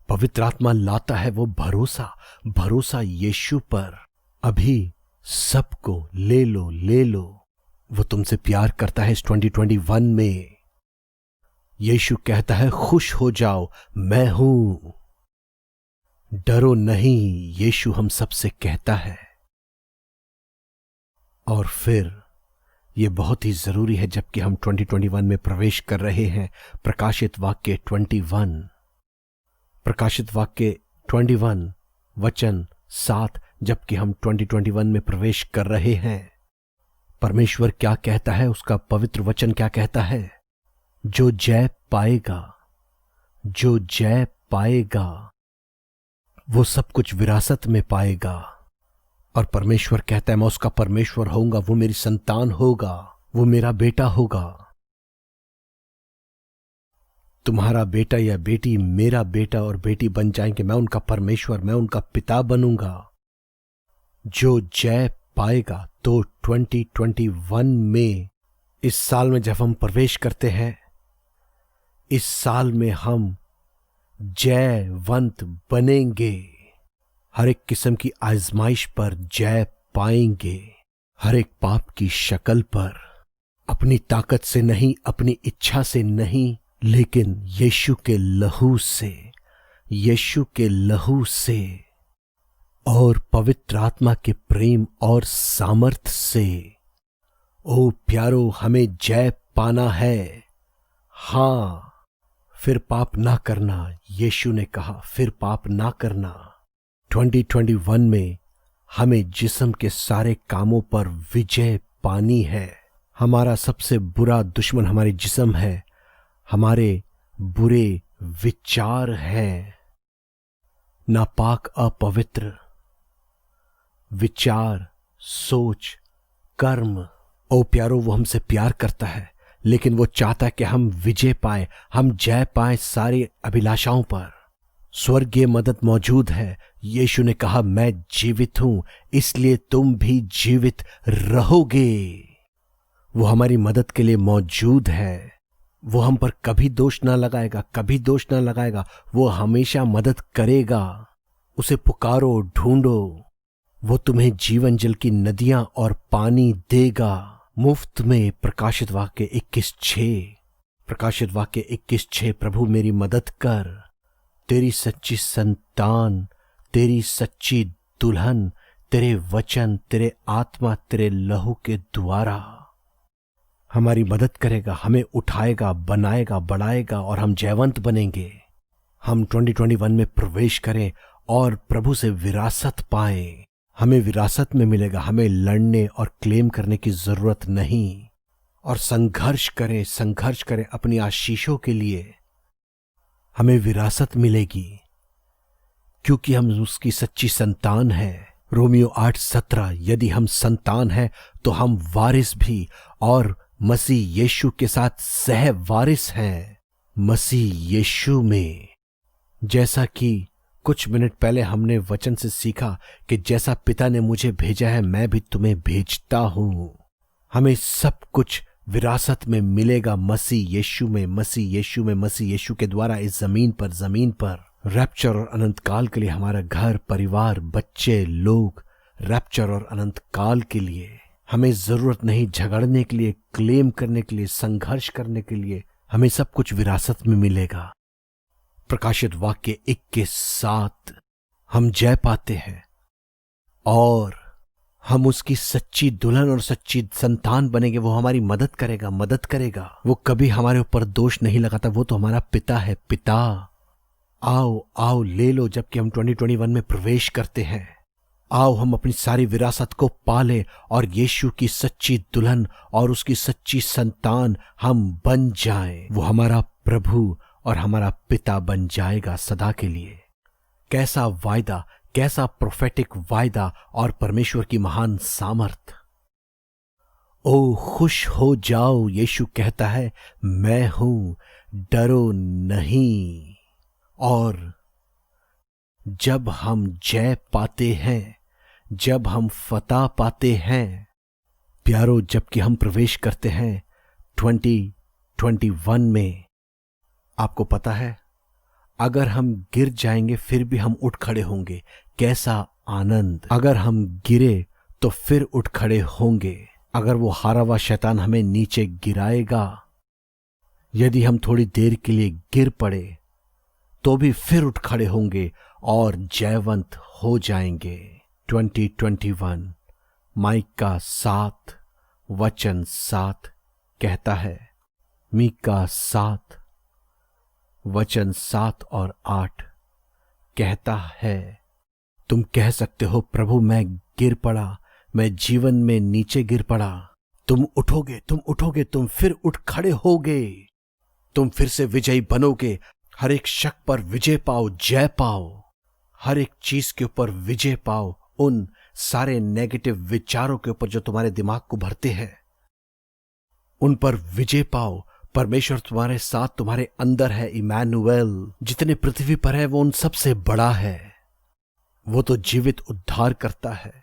पवित्र आत्मा लाता है वो भरोसा, भरोसा यीशु पर। अभी सबको ले लो, ले लो। वो तुमसे प्यार करता है इस 2021 में। यीशु कहता है खुश हो जाओ, मैं हूं, डरो नहीं। यीशु हम सबसे कहता है। और फिर यह बहुत ही जरूरी है जबकि हम 2021 में प्रवेश कर रहे हैं। प्रकाशित वाक्य 21, प्रकाशित वाक्य 21 वचन 7, जबकि हम 2021 में प्रवेश कर रहे हैं। परमेश्वर क्या कहता है, उसका पवित्र वचन क्या कहता है? जो जय पाएगा, जो जय पाएगा वो सब कुछ विरासत में पाएगा। और परमेश्वर कहता है मैं उसका परमेश्वर होऊंगा, वो मेरी संतान होगा, वो मेरा बेटा होगा। तुम्हारा बेटा या बेटी मेरा बेटा और बेटी बन जाएंगे, मैं उनका परमेश्वर, मैं उनका पिता बनूंगा। जो जय पाएगा। तो 2021 में, इस साल में जब हम प्रवेश करते हैं, इस साल में हम जयवंत बनेंगे। हर एक किस्म की आजमाइश पर जय पाएंगे, हर एक पाप की शक्ल पर। अपनी ताकत से नहीं, अपनी इच्छा से नहीं, लेकिन यीशु के लहू से, यीशु के लहू से और पवित्र आत्मा के प्रेम और सामर्थ से। ओ प्यारो, हमें जय पाना है। हां, फिर पाप ना करना। यीशु ने कहा फिर पाप ना करना। 2021 में हमें जिस्म के सारे कामों पर विजय पानी है। हमारा सबसे बुरा दुश्मन हमारे जिस्म है, हमारे बुरे विचार हैं, नापाक अपवित्र विचार, सोच, कर्म। ओ प्यारो, वो हमसे प्यार करता है, लेकिन वो चाहता है कि हम विजय पाए, हम जय पाए सारी अभिलाषाओं पर। स्वर्गीय मदद मौजूद है। यीशु ने कहा मैं जीवित हूं, इसलिए तुम भी जीवित रहोगे। वो हमारी मदद के लिए मौजूद है। वो हम पर कभी दोष ना लगाएगा, कभी दोष ना लगाएगा। वो हमेशा मदद करेगा। उसे पुकारो, ढूंढो, वो तुम्हें जीवन जल की नदियां और पानी देगा मुफ्त में। प्रकाशित वाक्य 21:6, प्रकाशित वाक्य 21:6। प्रभु मेरी मदद कर, तेरी सच्ची संतान, तेरी सच्ची दुल्हन, तेरे वचन, तेरे आत्मा, तेरे लहू के द्वारा हमारी मदद करेगा, हमें उठाएगा, बनाएगा, बढ़ाएगा और हम जयवंत बनेंगे। हम 2021 में प्रवेश करें और प्रभु से विरासत पाएं। हमें विरासत में मिलेगा। हमें लड़ने और क्लेम करने की जरूरत नहीं। और संघर्ष करें अपनी आशीषों के लिए। हमें विरासत मिलेगी क्योंकि हम उसकी सच्ची संतान हैं। रोमियो 8:17, यदि हम संतान हैं तो हम वारिस भी और मसीह यीशु के साथ सह वारिस हैं। मसीह यीशु में, जैसा कि कुछ मिनट पहले हमने वचन से सीखा कि जैसा पिता ने मुझे भेजा है मैं भी तुम्हें भेजता हूं। हमें सब कुछ विरासत में मिलेगा मसीह यीशु में, मसीह यीशु में, मसीह यीशु के द्वारा इस जमीन पर रैप्चर और अनंत काल के लिए। हमारा घर, परिवार, बच्चे, लोग रैप्चर और अनंत काल के लिए। हमें जरूरत नहीं झगड़ने के लिए, क्लेम करने के लिए, संघर्ष करने के लिए। हमें सब कुछ विरासत में मिलेगा। प्रकाशित वाक्य 21:7, हम जय पाते हैं और हम उसकी सच्ची दुल्हन और सच्ची संतान बनेंगे। वो हमारी मदद करेगा। वो कभी हमारे ऊपर दोष नहीं लगाता। वो तो हमारा पिता है। पिता, आओ ले लो। जबकि हम 2021 में प्रवेश करते हैं, आओ हम अपनी सारी विरासत को पालें और यीशु की सच्ची दुल्हन और उसकी सच्ची संतान हम बन जाएं। वो हमारा प्रभु और हमारा पिता बन जाएगा सदा के लिए। कैसा वायदा, कैसा प्रोफेटिक वायदा और परमेश्वर की महान सामर्थ। ओ खुश हो जाओ, यीशु कहता है मैं हूं, डरो नहीं। और जब हम जय पाते हैं, जब हम फतह पाते हैं, प्यारो, जबकि हम प्रवेश करते हैं 2021 में, आपको पता है अगर हम गिर जाएंगे फिर भी हम उठ खड़े होंगे। कैसा आनंद। अगर हम गिरे तो फिर उठ खड़े होंगे। अगर वो हारा हुआ शैतान हमें नीचे गिराएगा, यदि हम थोड़ी देर के लिए गिर पड़े तो भी फिर उठ खड़े होंगे और जयवंत हो जाएंगे। 2021 माइका 7:7 कहता है, मीका 7:7 और 8 कहता है, तुम कह सकते हो प्रभु मैं गिर पड़ा, मैं जीवन में नीचे गिर पड़ा। तुम उठोगे, तुम फिर उठ खड़े होगे। तुम फिर से विजयी बनोगे। हर एक शक पर विजय पाओ, जय पाओ। हर एक चीज के ऊपर विजय पाओ। उन सारे नेगेटिव विचारों के ऊपर जो तुम्हारे दिमाग को भरते हैं, उन पर विजय पाओ। परमेश्वर तुम्हारे साथ, तुम्हारे अंदर है। इमैनुएल जितने पृथ्वी पर है वो उन सबसे बड़ा है। वो तो जीवित उद्धार करता है।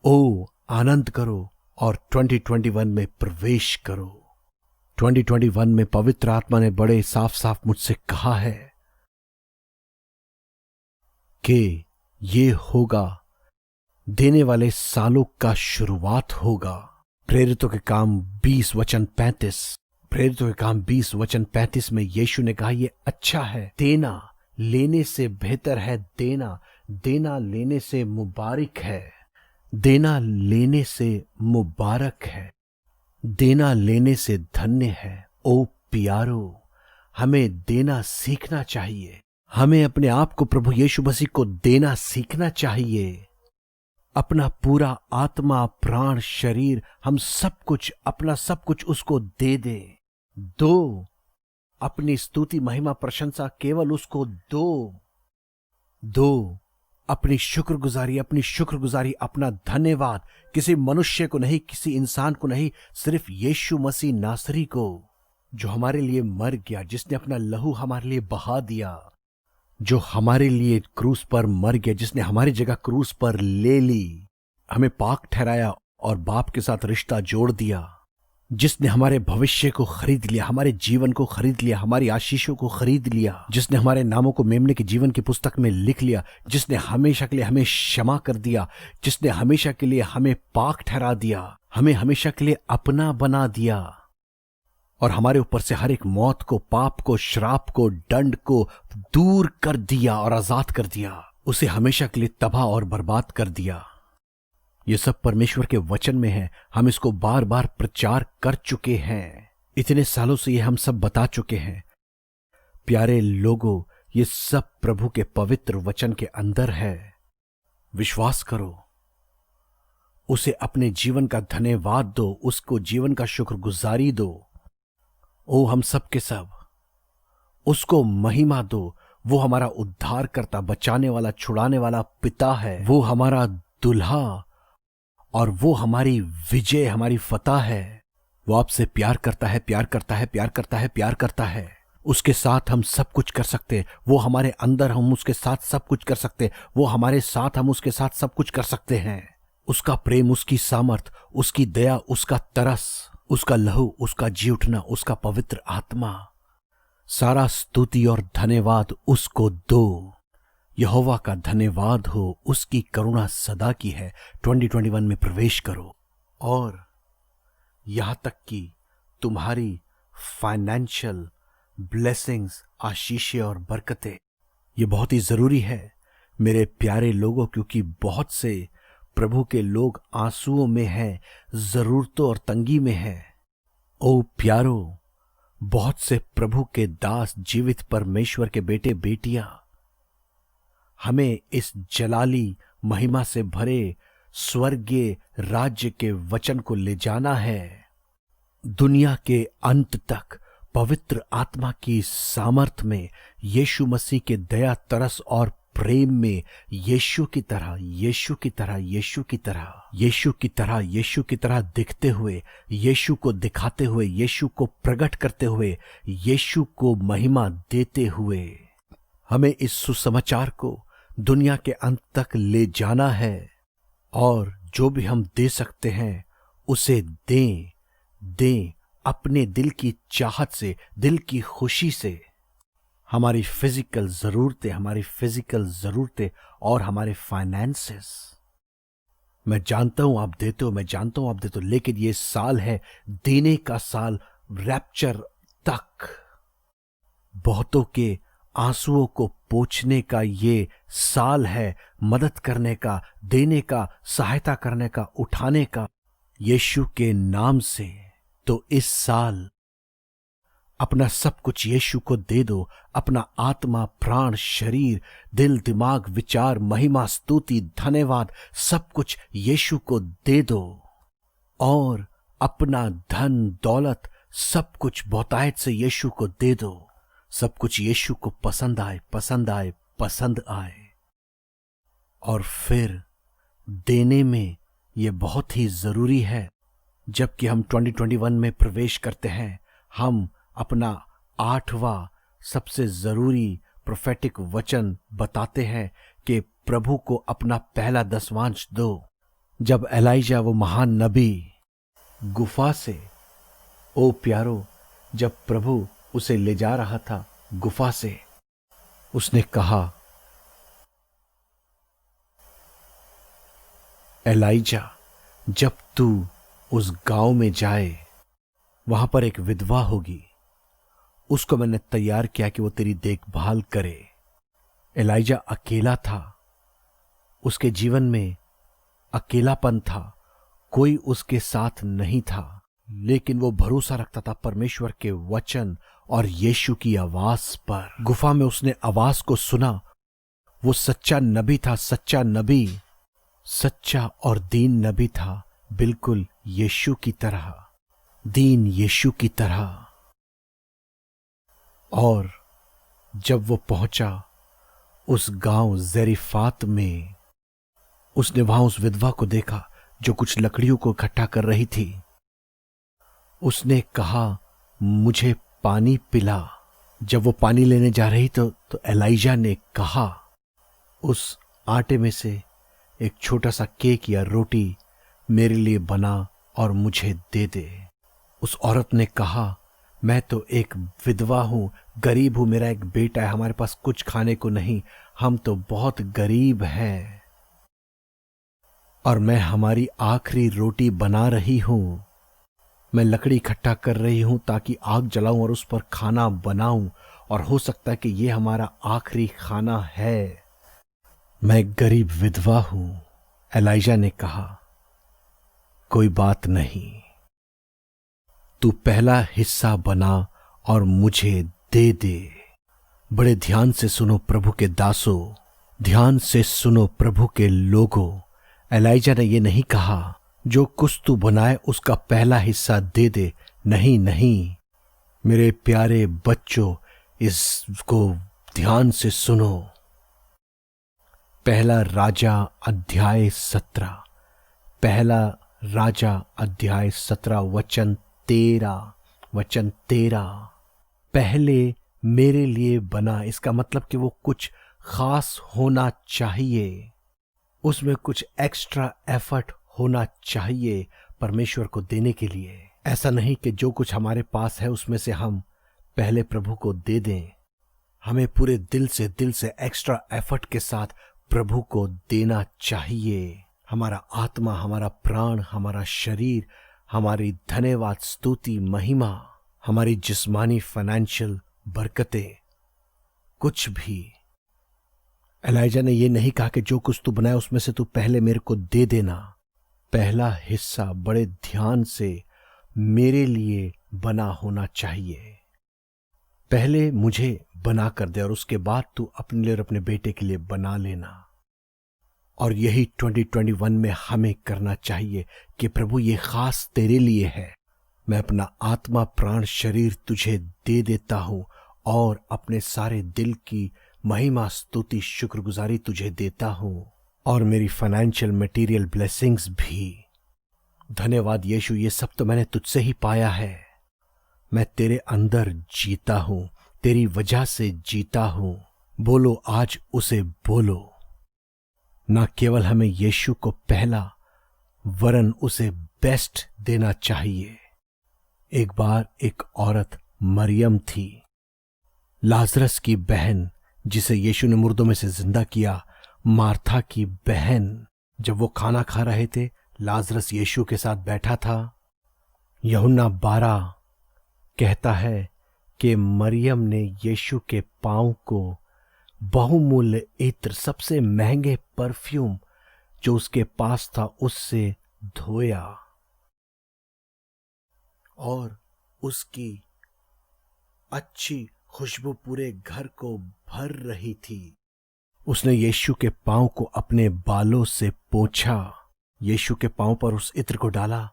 ओ आनंद करो और 2021 में प्रवेश करो। 2021 में पवित्र आत्मा ने बड़े साफ साफ मुझसे कहा है कि ये होगा देने वाले सालों का शुरुआत होगा। प्रेरितों के काम 20:35, प्रेरितों के काम 20:35 में यीशु ने कहा ये अच्छा है, देना लेने से बेहतर है, देना देना लेने से मुबारक है, देना लेने से मुबारक है, देना लेने से धन्य है। ओ प्यारो, हमें देना सीखना चाहिए। हमें अपने आप को प्रभु यीशु मसीह को देना सीखना चाहिए। अपना पूरा आत्मा, प्राण, शरीर, हम सब कुछ, अपना सब कुछ उसको दे दें। दो अपनी स्तुति, महिमा, प्रशंसा केवल उसको दो अपनी शुक्रगुजारी, अपना धन्यवाद किसी मनुष्य को नहीं, किसी इंसान को नहीं, सिर्फ यीशु मसीह नासरी को, जो हमारे लिए मर गया, जिसने अपना लहू हमारे लिए बहा दिया, जो हमारे लिए क्रूस पर मर गया, जिसने हमारी जगह क्रूस पर ले ली, हमें पाक ठहराया और बाप के साथ रिश्ता जोड़ दिया, जिसने हमारे भविष्य को खरीद लिया, हमारे जीवन को खरीद लिया, हमारी आशीषों को खरीद लिया, जिसने हमारे नामों को मेमने के जीवन की पुस्तक में लिख लिया, जिसने हमेशा के लिए हमें क्षमा कर दिया, जिसने हमेशा के लिए हमें पाक ठहरा दिया, हमें हमेशा के लिए अपना बना दिया और हमारे ऊपर से हर एक मौत को, पाप को, श्राप को, दंड को दूर कर दिया और आजाद कर दिया, उसे हमेशा के लिए तबाह और बर्बाद कर दिया। ये सब परमेश्वर के वचन में है। हम इसको बार बार प्रचार कर चुके हैं। इतने सालों से ये हम सब बता चुके हैं। प्यारे लोगों, ये सब प्रभु के पवित्र वचन के अंदर है। विश्वास करो, उसे अपने जीवन का धन्यवाद दो, उसको जीवन का शुक्रगुजारी दो। ओ हम सब के सब उसको महिमा दो। वो हमारा उद्धार करता, बचाने वाला, छुड़ाने वाला पिता है। वो हमारा दुल्हा और वो हमारी विजय, हमारी फतह है। वो आपसे प्यार करता है, प्यार करता है, प्यार करता है, प्यार करता है। उसके साथ हम सब कुछ कर सकते। वो हमारे अंदर, हम उसके साथ सब कुछ कर सकते। वो हमारे साथ, हम उसके साथ सब कुछ कर सकते हैं। उसका प्रेम, उसकी सामर्थ, उसकी दया, उसका तरस, उसका लहू, उसका जी उठना, उसका पवित्र आत्मा, सारा स्तुति और धन्यवाद उसको दो। यहोवा का धन्यवाद हो, उसकी करुणा सदा की है। 2021 में प्रवेश करो और यहां तक कि तुम्हारी फाइनेंशियल ब्लेसिंग्स, आशीषें और बरकतें, ये बहुत ही जरूरी है मेरे प्यारे लोगों, क्योंकि बहुत से प्रभु के लोग आंसुओं में हैं, जरूरतों और तंगी में हैं। ओ प्यारो, बहुत से प्रभु के दास, जीवित परमेश्वर के बेटे बेटियां, हमें इस जलाली महिमा से भरे स्वर्गीय राज्य के वचन को ले जाना है। दुनिया के अंत तक पवित्र आत्मा की सामर्थ में, यीशु मसीह के दया, तरस और प्रेम में, यीशु की तरह, यीशु की तरह, यीशु की तरह, यीशु की तरह, यीशु की तरह दिखते हुए, यीशु को दिखाते हुए, यीशु को प्रकट करते हुए, यीशु को महिमा देते हुए हमें इस सुसमाचार को दुनिया के अंत तक ले जाना है। और जो भी हम दे सकते हैं उसे दें अपने दिल की चाहत से, दिल की खुशी से। हमारी फिजिकल जरूरतें और हमारे फाइनेंसेस, मैं जानता हूं आप देते हो, लेकिन ये साल है देने का साल, रैप्चर तक बहुतों के आंसुओं को पोंछने का ये साल है, मदद करने का, देने का, सहायता करने का, उठाने का, यीशु के नाम से। तो इस साल अपना सब कुछ यीशु को दे दो। अपना आत्मा, प्राण, शरीर, दिल, दिमाग, विचार, महिमा, स्तुति, धन्यवाद, सब कुछ यीशु को दे दो। और अपना धन, दौलत, सब कुछ बहुतायत से यीशु को दे दो। सब कुछ यीशु को पसंद आए। और फिर देने में यह बहुत ही जरूरी है। जबकि हम 2021 में प्रवेश करते हैं, हम अपना 8वां सबसे जरूरी प्रोफेटिक वचन बताते हैं कि प्रभु को अपना पहला दसवांश दो। जब एलाइजा वो महान नबी गुफा से, ओ प्यारो, जब प्रभु उसे ले जा रहा था गुफा से, उसने कहा, एलाइजा, जब तू उस गांव में जाए, वहां पर एक विधवा होगी, उसको मैंने तैयार किया कि वो तेरी देखभाल करे। एलाइजा अकेला था, उसके जीवन में अकेलापन था, कोई उसके साथ नहीं था, लेकिन वो भरोसा रखता था परमेश्वर के वचन और यीशु की आवाज पर। गुफा में उसने आवाज को सुना। वो सच्चा नबी था, सच्चा नबी, सच्चा और दीन नबी था, बिल्कुल यीशु की तरह, दीन यीशु की तरह। और जब वो पहुंचा उस गांव ज़ेरिफात में, उसने वहां उस विधवा को देखा जो कुछ लकड़ियों को इकट्ठा कर रही थी। उसने कहा, मुझे पानी पिला। जब वो पानी लेने जा रही तो एलाइजा ने कहा, उस आटे में से एक छोटा सा केक या रोटी मेरे लिए बना और मुझे दे दे। उस औरत ने कहा, मैं तो एक विधवा हूं, गरीब हूं, मेरा एक बेटा है, हमारे पास कुछ खाने को नहीं, हम तो बहुत गरीब हैं और मैं हमारी आखिरी रोटी बना रही हूं। मैं लकड़ी इकट्ठा कर रही हूं ताकि आग जलाऊं और उस पर खाना बनाऊं, और हो सकता है कि ये हमारा आखिरी खाना है। मैं गरीब विधवा हूं। एलाइजा ने कहा, कोई बात नहीं, तू पहला हिस्सा बना और मुझे दे दे। बड़े ध्यान से सुनो प्रभु के दासों, ध्यान से सुनो प्रभु के लोगों। एलाइजा ने यह नहीं कहा, जो कुछ तू बनाए उसका पहला हिस्सा दे दे। नहीं नहीं, मेरे प्यारे बच्चों, इसको ध्यान से सुनो। पहला राजा अध्याय 17, पहला राजा अध्याय 17 वचन 13। पहले मेरे लिए बना, इसका मतलब कि वो कुछ खास होना चाहिए, उसमें कुछ एक्स्ट्रा एफर्ट होना चाहिए परमेश्वर को देने के लिए। ऐसा नहीं कि जो कुछ हमारे पास है उसमें से हम पहले प्रभु को दे दें। हमें पूरे दिल से एक्स्ट्रा एफर्ट के साथ प्रभु को देना चाहिए। हमारा आत्मा, हमारा प्राण, हमारा शरीर, हमारी धन्यवाद, स्तुति, महिमा, हमारी जिस्मानी फाइनेंशियल बरकतें, कुछ भी। एलाइजा ने यह नहीं कहा कि जो कुछ तू बनाया उसमें से तू पहले मेरे को दे देना। पहला हिस्सा बड़े ध्यान से मेरे लिए बना होना चाहिए। पहले मुझे बना कर दे और उसके बाद तू अपने लिए और अपने बेटे के लिए बना लेना। और यही 2021 में हमें करना चाहिए कि प्रभु ये खास तेरे लिए है। मैं अपना आत्मा, प्राण, शरीर तुझे दे देता हूं और अपने सारे दिल की महिमा, स्तुति, शुक्रगुजारी तुझे देता हूं, और मेरी फाइनेंशियल मटेरियल ब्लेसिंग्स भी। धन्यवाद यीशु, ये सब तो मैंने तुझसे ही पाया है। मैं तेरे अंदर जीता हूं, तेरी वजह से जीता हूं। बोलो आज उसे बोलो। ना केवल हमें यीशु को पहला, वरन उसे बेस्ट देना चाहिए। एक बार एक औरत मरियम थी, लाजरस की बहन, जिसे यीशु ने मुर्दों में से जिंदा किया, मार्था की बहन। जब वो खाना खा रहे थे, लाजरस यीशु के साथ बैठा था। यूहन्ना 12 कहता है कि मरियम ने यीशु के पांव को बहुमूल्य इत्र, सबसे महंगे परफ्यूम जो उसके पास था, उससे धोया, और उसकी अच्छी खुशबू पूरे घर को भर रही थी। उसने यीशु के पांव को अपने बालों से पोंछा, यीशु के पांव पर उस इत्र को डाला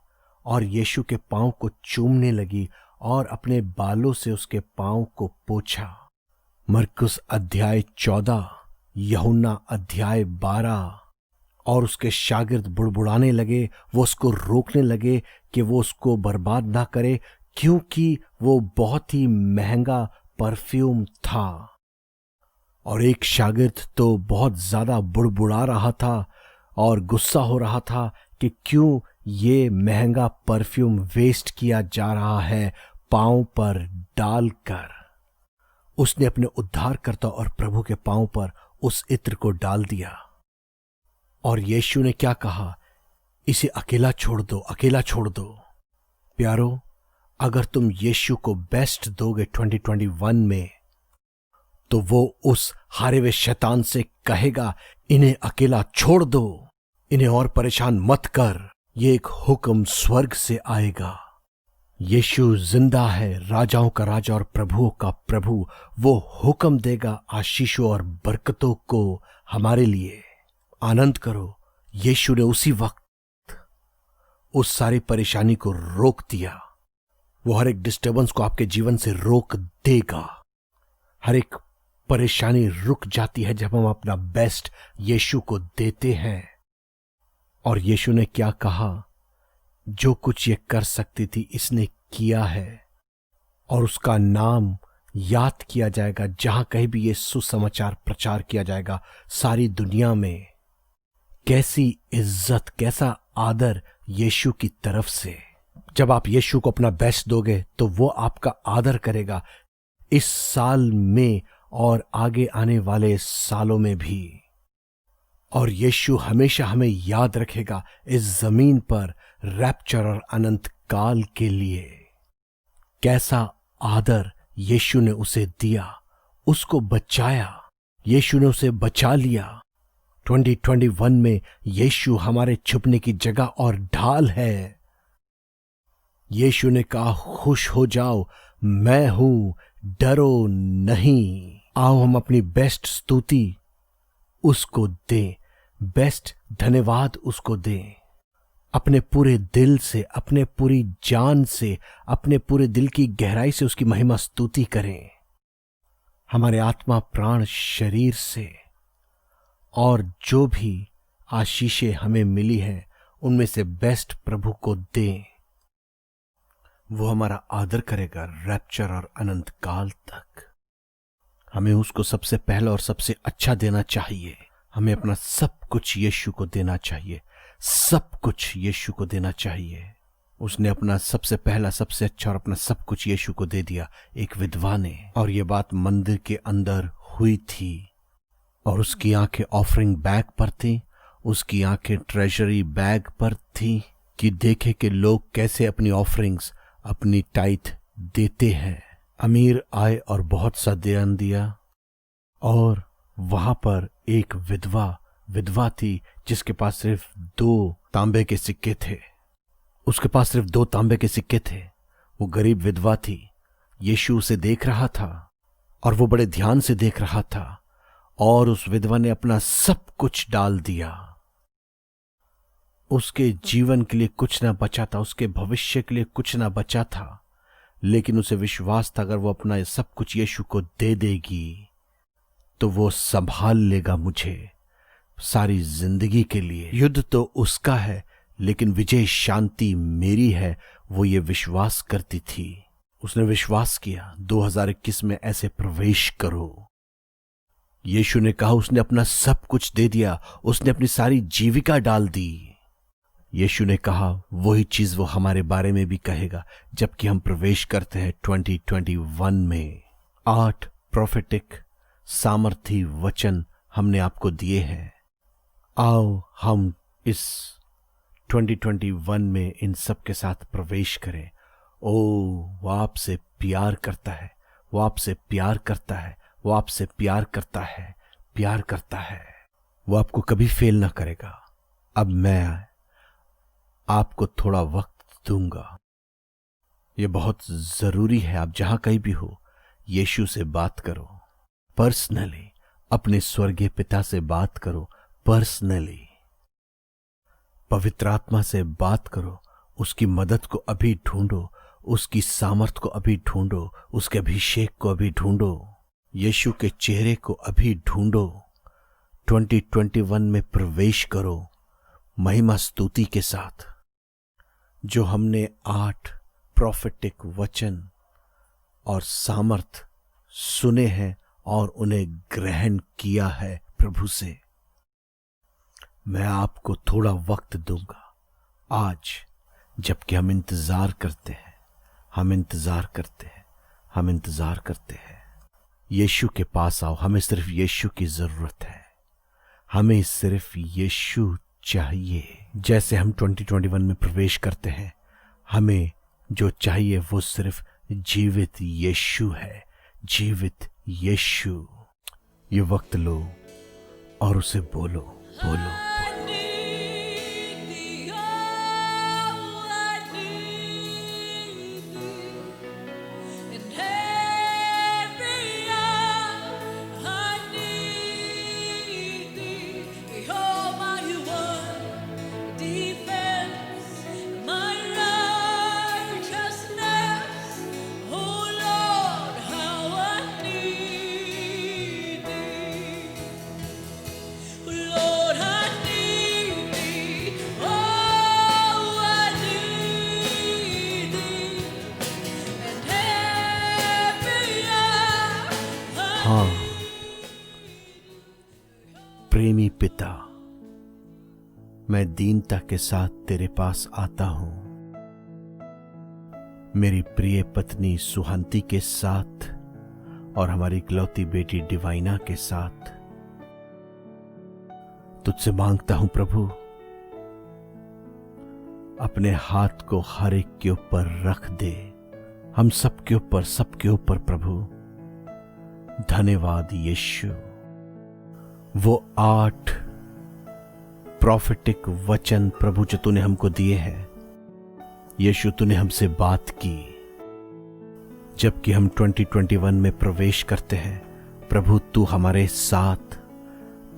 और यीशु के पांव को चूमने लगी और अपने बालों से उसके पांव को पोंछा। मरकुस अध्याय 14, यूहन्ना अध्याय 12। और उसके शागिर्द बुड़बुड़ाने लगे, वो उसको रोकने लगे कि वो उसको बर्बाद ना करे, क्योंकि वो बहुत ही महंगा परफ्यूम था। और एक शागिर्द तो बहुत ज्यादा बुड़बुड़ा रहा था और गुस्सा हो रहा था कि क्यों ये महंगा परफ्यूम वेस्ट किया जा रहा है पांव पर डालकर। उसने अपने उद्धारकर्ता और प्रभु के पांव पर उस इत्र को डाल दिया। और यीशु ने क्या कहा? इसे अकेला छोड़ दो, अकेला छोड़ दो। प्यारो, अगर तुम यीशु को बेस्ट दोगे 2021 में, तो वो उस हारे हुए शैतान से कहेगा, इन्हें अकेला छोड़ दो, इन्हें और परेशान मत कर। ये एक हुक्म स्वर्ग से आएगा। यीशु जिंदा है, राजाओं का राजा और प्रभुओं का प्रभु। वो हुक्म देगा आशीषों और बरकतों को हमारे लिए। आनंद करो, यीशु ने उसी वक्त उस सारी परेशानी को रोक दिया। वो हर एक डिस्टर्बेंस को आपके जीवन से रोक देगा। हर एक परेशानी रुक जाती है जब हम अपना बेस्ट यीशु को देते हैं। और यीशु ने क्या कहा? जो कुछ ये कर सकती थी इसने किया है, और उसका नाम याद किया जाएगा जहां कहीं भी ये सुसमाचार प्रचार किया जाएगा सारी दुनिया में। कैसी इज्जत, कैसा आदर यीशु की तरफ से। जब आप यीशु को अपना बेस्ट दोगे तो वो आपका आदर करेगा इस साल में और आगे आने वाले सालों में भी। और यीशु हमेशा हमें याद रखेगा इस जमीन पर रैप्चर और अनंत काल के लिए। कैसा आदर यीशु ने उसे दिया, उसको बचाया, यीशु ने उसे बचा लिया। 2021 में यीशु हमारे छुपने की जगह और ढाल है। यीशु ने कहा, खुश हो जाओ, मैं हूं, डरो नहीं। आओ हम अपनी बेस्ट स्तुति उसको दें, बेस्ट धन्यवाद उसको दें। अपने पूरे दिल से, अपने पूरी जान से, अपने पूरे दिल की गहराई से उसकी महिमा स्तुति करें। हमारे आत्मा, प्राण, शरीर से। और जो भी आशीषें हमें मिली हैं उनमें से बेस्ट प्रभु को दें। वो हमारा आदर करेगा रैप्चर और अनंत काल तक। हमें उसको सबसे पहला और सबसे अच्छा देना चाहिए। हमें अपना सब कुछ यीशु को देना चाहिए, सब कुछ यीशु को देना चाहिए। उसने अपना सबसे पहला, सबसे अच्छा और अपना सब कुछ यीशु को दे दिया एक विधवा ने। और ये बात मंदिर के अंदर हुई थी और उसकी आंखें ऑफरिंग बैग पर थी, उसकी आंखें ट्रेजरी बैग पर थी कि देखे कि लोग कैसे अपनी ऑफरिंग्स, अपनी टाइथ देते हैं। अमीर आए और बहुत सा दान दिया। और वहां पर एक विधवा थी जिसके पास सिर्फ 2 तांबे के सिक्के थे। उसके पास सिर्फ 2 तांबे के सिक्के थे। वो गरीब विधवा थी। यीशु उसे देख रहा था और वो बड़े ध्यान से देख रहा था। और उस विधवा ने अपना सब कुछ डाल दिया। उसके जीवन के लिए कुछ ना बचा था, उसके भविष्य के लिए कुछ ना बचा था, लेकिन उसे विश्वास था अगर वो अपना सब कुछ यीशु को दे देगी तो वो संभाल लेगा मुझे सारी जिंदगी के लिए। युद्ध तो उसका है लेकिन विजय शांति मेरी है, वो ये विश्वास करती थी। उसने विश्वास किया 2021 में ऐसे प्रवेश करो। यीशु ने कहा, उसने अपना सब कुछ दे दिया, उसने अपनी सारी जीविका डाल दी। यीशु ने कहा वही चीज वो हमारे बारे में भी कहेगा जबकि हम प्रवेश करते हैं 2021 में। 8 प्रोफेटिक सामर्थी वचन हमने आपको दिए हैं। आओ हम इस 2021 में इन सब के साथ प्रवेश करें। ओ, वो आपसे प्यार करता है, वो आपसे प्यार करता है, वो आपसे प्यार करता है, प्यार करता है। वो आपको कभी फेल ना करेगा। अब मैं आपको थोड़ा वक्त दूंगा। ये बहुत जरूरी है, आप जहां कहीं भी हो यीशु से बात करो पर्सनली, अपने स्वर्गीय पिता से बात करो पर्सनली, पवित्र आत्मा से बात करो। उसकी मदद को अभी ढूंढो, उसकी सामर्थ को अभी ढूंढो, उसके अभिषेक को अभी ढूंढो, यीशु के चेहरे को अभी ढूंढो। 2021 में प्रवेश करो महिमा स्तुति के साथ। जो हमने 8 प्रोफेटिक वचन और सामर्थ सुने हैं और उन्हें ग्रहण किया है प्रभु से। मैं आपको थोड़ा वक्त दूंगा आज, जबकि हम इंतजार करते हैं, हम इंतजार करते हैं, हम इंतजार करते हैं। यीशु के पास आओ। हमें सिर्फ यीशु की जरूरत है, हमें सिर्फ यीशु चाहिए। जैसे हम 2021 में प्रवेश करते हैं, हमें जो चाहिए वो सिर्फ जीवित यीशु है, जीवित यीशु। ये वक्त लो और उसे बोलो, बोलो। हाँ, प्रेमी पिता, मैं दीनता के साथ तेरे पास आता हूं। मेरी प्रिय पत्नी सुहंती के साथ और हमारी इकलौती बेटी डिवाइना के साथ तुझसे मांगता हूं प्रभु, अपने हाथ को हर एक के ऊपर रख दे, हम सबके ऊपर, सबके ऊपर प्रभु। धन्यवाद यीशु। वो 8 प्रोफेटिक वचन प्रभु जो तूने हमको दिए हैं, यीशु तूने हमसे बात की जबकि हम 2021 में प्रवेश करते हैं। प्रभु तू हमारे साथ,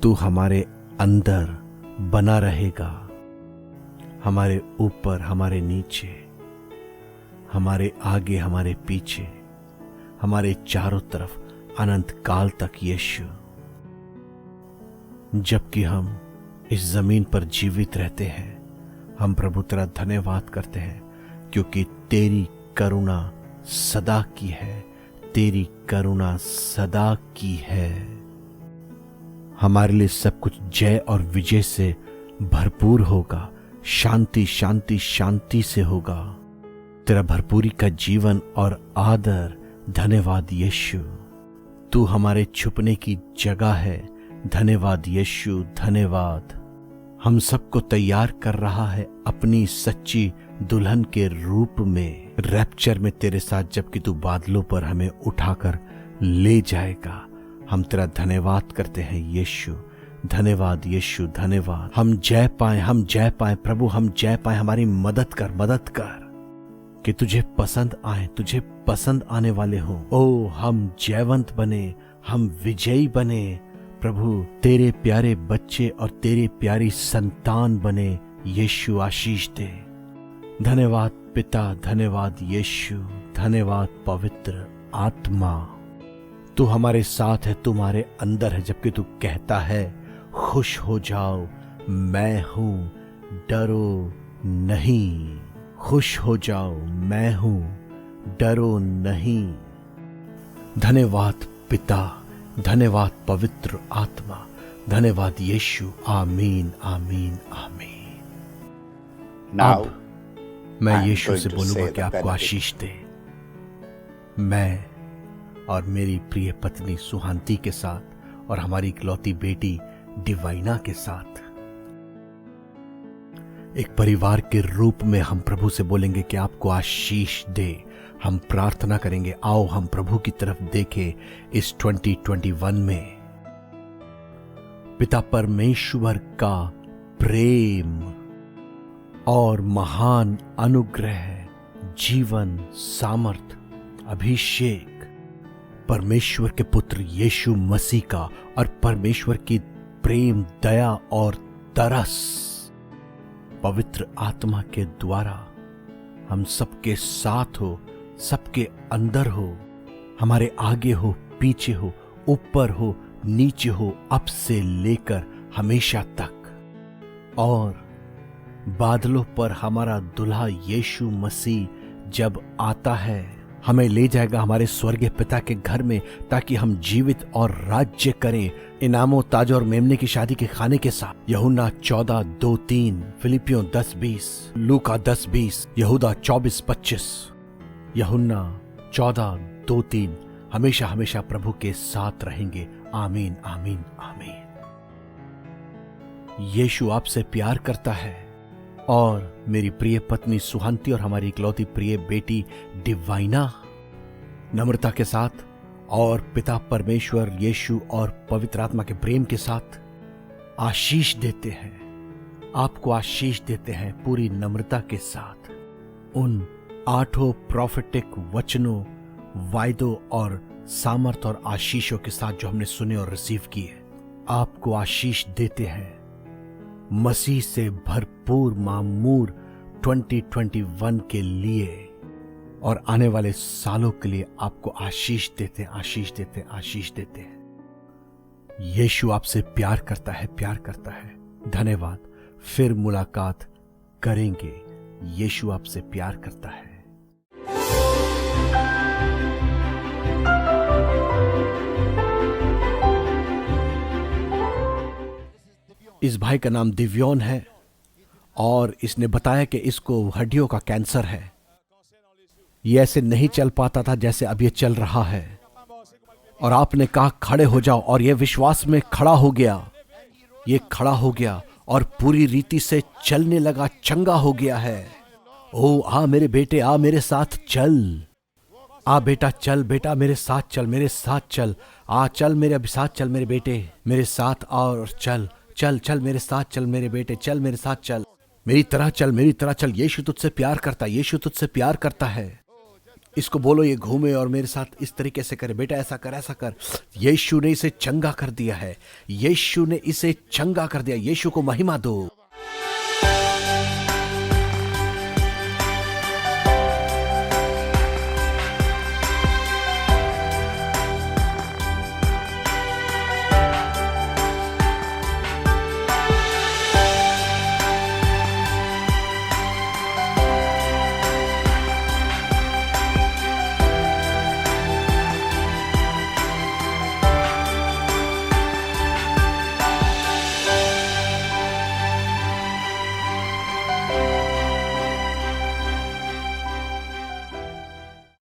तू हमारे अंदर बना रहेगा, हमारे ऊपर, हमारे नीचे, हमारे आगे, हमारे पीछे, हमारे चारों तरफ, अनंत काल तक यीशु। जबकि हम इस जमीन पर जीवित रहते हैं, हम प्रभु तेरा धन्यवाद करते हैं क्योंकि तेरी करुणा सदा की है, तेरी करुणा सदा की है। हमारे लिए सब कुछ जय और विजय से भरपूर होगा, शांति शांति शांति से होगा। तेरा भरपूरी का जीवन और आदर। धन्यवाद यीशु, तू हमारे छुपने की जगह है। धन्यवाद यीशु, धन्यवाद। हम सबको तैयार कर रहा है अपनी सच्ची दुल्हन के रूप में, रैप्चर में तेरे साथ, जबकि तू बादलों पर हमें उठाकर ले जाएगा। हम तेरा धन्यवाद करते हैं यीशु। धन्यवाद यीशु, धन्यवाद। हम जय पाए, हम जय पाए प्रभु, हम जय पाए। हमारी मदद कर, मदद कर कि तुझे पसंद आए, तुझे पसंद आने वाले हो। ओ हम जयवंत बने, हम विजयी बने प्रभु, तेरे प्यारे बच्चे और तेरी प्यारी संतान बने। यीशु आशीष दे। धन्यवाद पिता, धन्यवाद यीशु, धन्यवाद पवित्र आत्मा। तू हमारे साथ है, तुम्हारे अंदर है, जबकि तू कहता है खुश हो जाओ, मैं हूं, डरो नहीं। खुश हो जाओ, मैं हूं, डरो नहीं। धन्यवाद पिता, धन्यवाद पवित्र आत्मा, धन्यवाद यीशु। आमीन, आमीन, आमीन। अब मैं यीशु से बोलूंगा कि आपको आशीष दे। मैं और मेरी प्रिय पत्नी सुहांती के साथ और हमारी इकलौती बेटी डिवाइना के साथ एक परिवार के रूप में हम प्रभु से बोलेंगे कि आपको आशीष दे। हम प्रार्थना करेंगे, आओ हम प्रभु की तरफ देखें इस 2021 में। पिता परमेश्वर का प्रेम और महान अनुग्रह, जीवन, सामर्थ, अभिषेक परमेश्वर के पुत्र यीशु मसीह का और परमेश्वर की प्रेम, दया और तरस पवित्र आत्मा के द्वारा हम सबके साथ हो, सबके अंदर हो, हमारे आगे हो, पीछे हो, ऊपर हो, नीचे हो, अब से लेकर हमेशा तक। और बादलों पर हमारा दुल्हा यीशु मसीह जब आता है हमें ले जाएगा हमारे स्वर्गीय पिता के घर में, ताकि हम जीवित और राज्य करें इनामों, ताज और मेमने की शादी के खाने के साथ। यूहन्ना 14:2-3, फिलिपियों 10:20, लूका 10:20, यहूदा 24:25। यूहन्ना 14:2-3 हमेशा हमेशा प्रभु के साथ रहेंगे। आमीन, आमीन, आमीन। यीशु आपसे प्यार करता है और मेरी प्रिय पत्नी सुहंती और हमारी इकलौती प्रिय बेटी डिवाइना नम्रता के साथ और पिता परमेश्वर, यीशु और पवित्र आत्मा के प्रेम के साथ आशीष देते हैं। आपको आशीष देते हैं पूरी नम्रता के साथ, उन 8 प्रोफेटिक वचनों, वायदों और सामर्थ और आशीषों के साथ जो हमने सुने और रिसीव किए। आपको आशीष देते हैं मसीह से भरपूर मामूर 2021 के लिए और आने वाले सालों के लिए। आपको आशीष देते हैं, आशीष देते हैं, आशीष देते हैं। यीशु आपसे प्यार करता है, प्यार करता है। धन्यवाद। फिर मुलाकात करेंगे। यीशु आपसे प्यार करता है। इस भाई का नाम दिव्योन है और इसने बताया कि इसको हड्डियों का कैंसर है। ये ऐसे नहीं चल पाता था जैसे अब ये चल रहा है, और आपने कहा खड़े हो जाओ, और ये विश्वास में खड़ा हो गया। ये खड़ा हो गया और पूरी रीति से चलने लगा, चंगा हो गया है। ओ आ मेरे बेटे, आ मेरे साथ चल। आ बेटा चल, बेटा मेरे साथ चल, मेरे साथ चल। आ चल मेरे अभी साथ चल मेरे बेटे, मेरे साथ और चल चल चल मेरे साथ चल मेरे बेटे, चल मेरे साथ चल, मेरी तरह चल, मेरी तरह चल। यीशु तुझसे प्यार करता है, यीशु तुझसे प्यार करता है। इसको बोलो ये घूमे और मेरे साथ इस तरीके से करे, बेटा ऐसा कर, ऐसा कर। यीशु ने इसे चंगा कर दिया है, यीशु ने इसे चंगा कर दिया। यीशु को महिमा दो।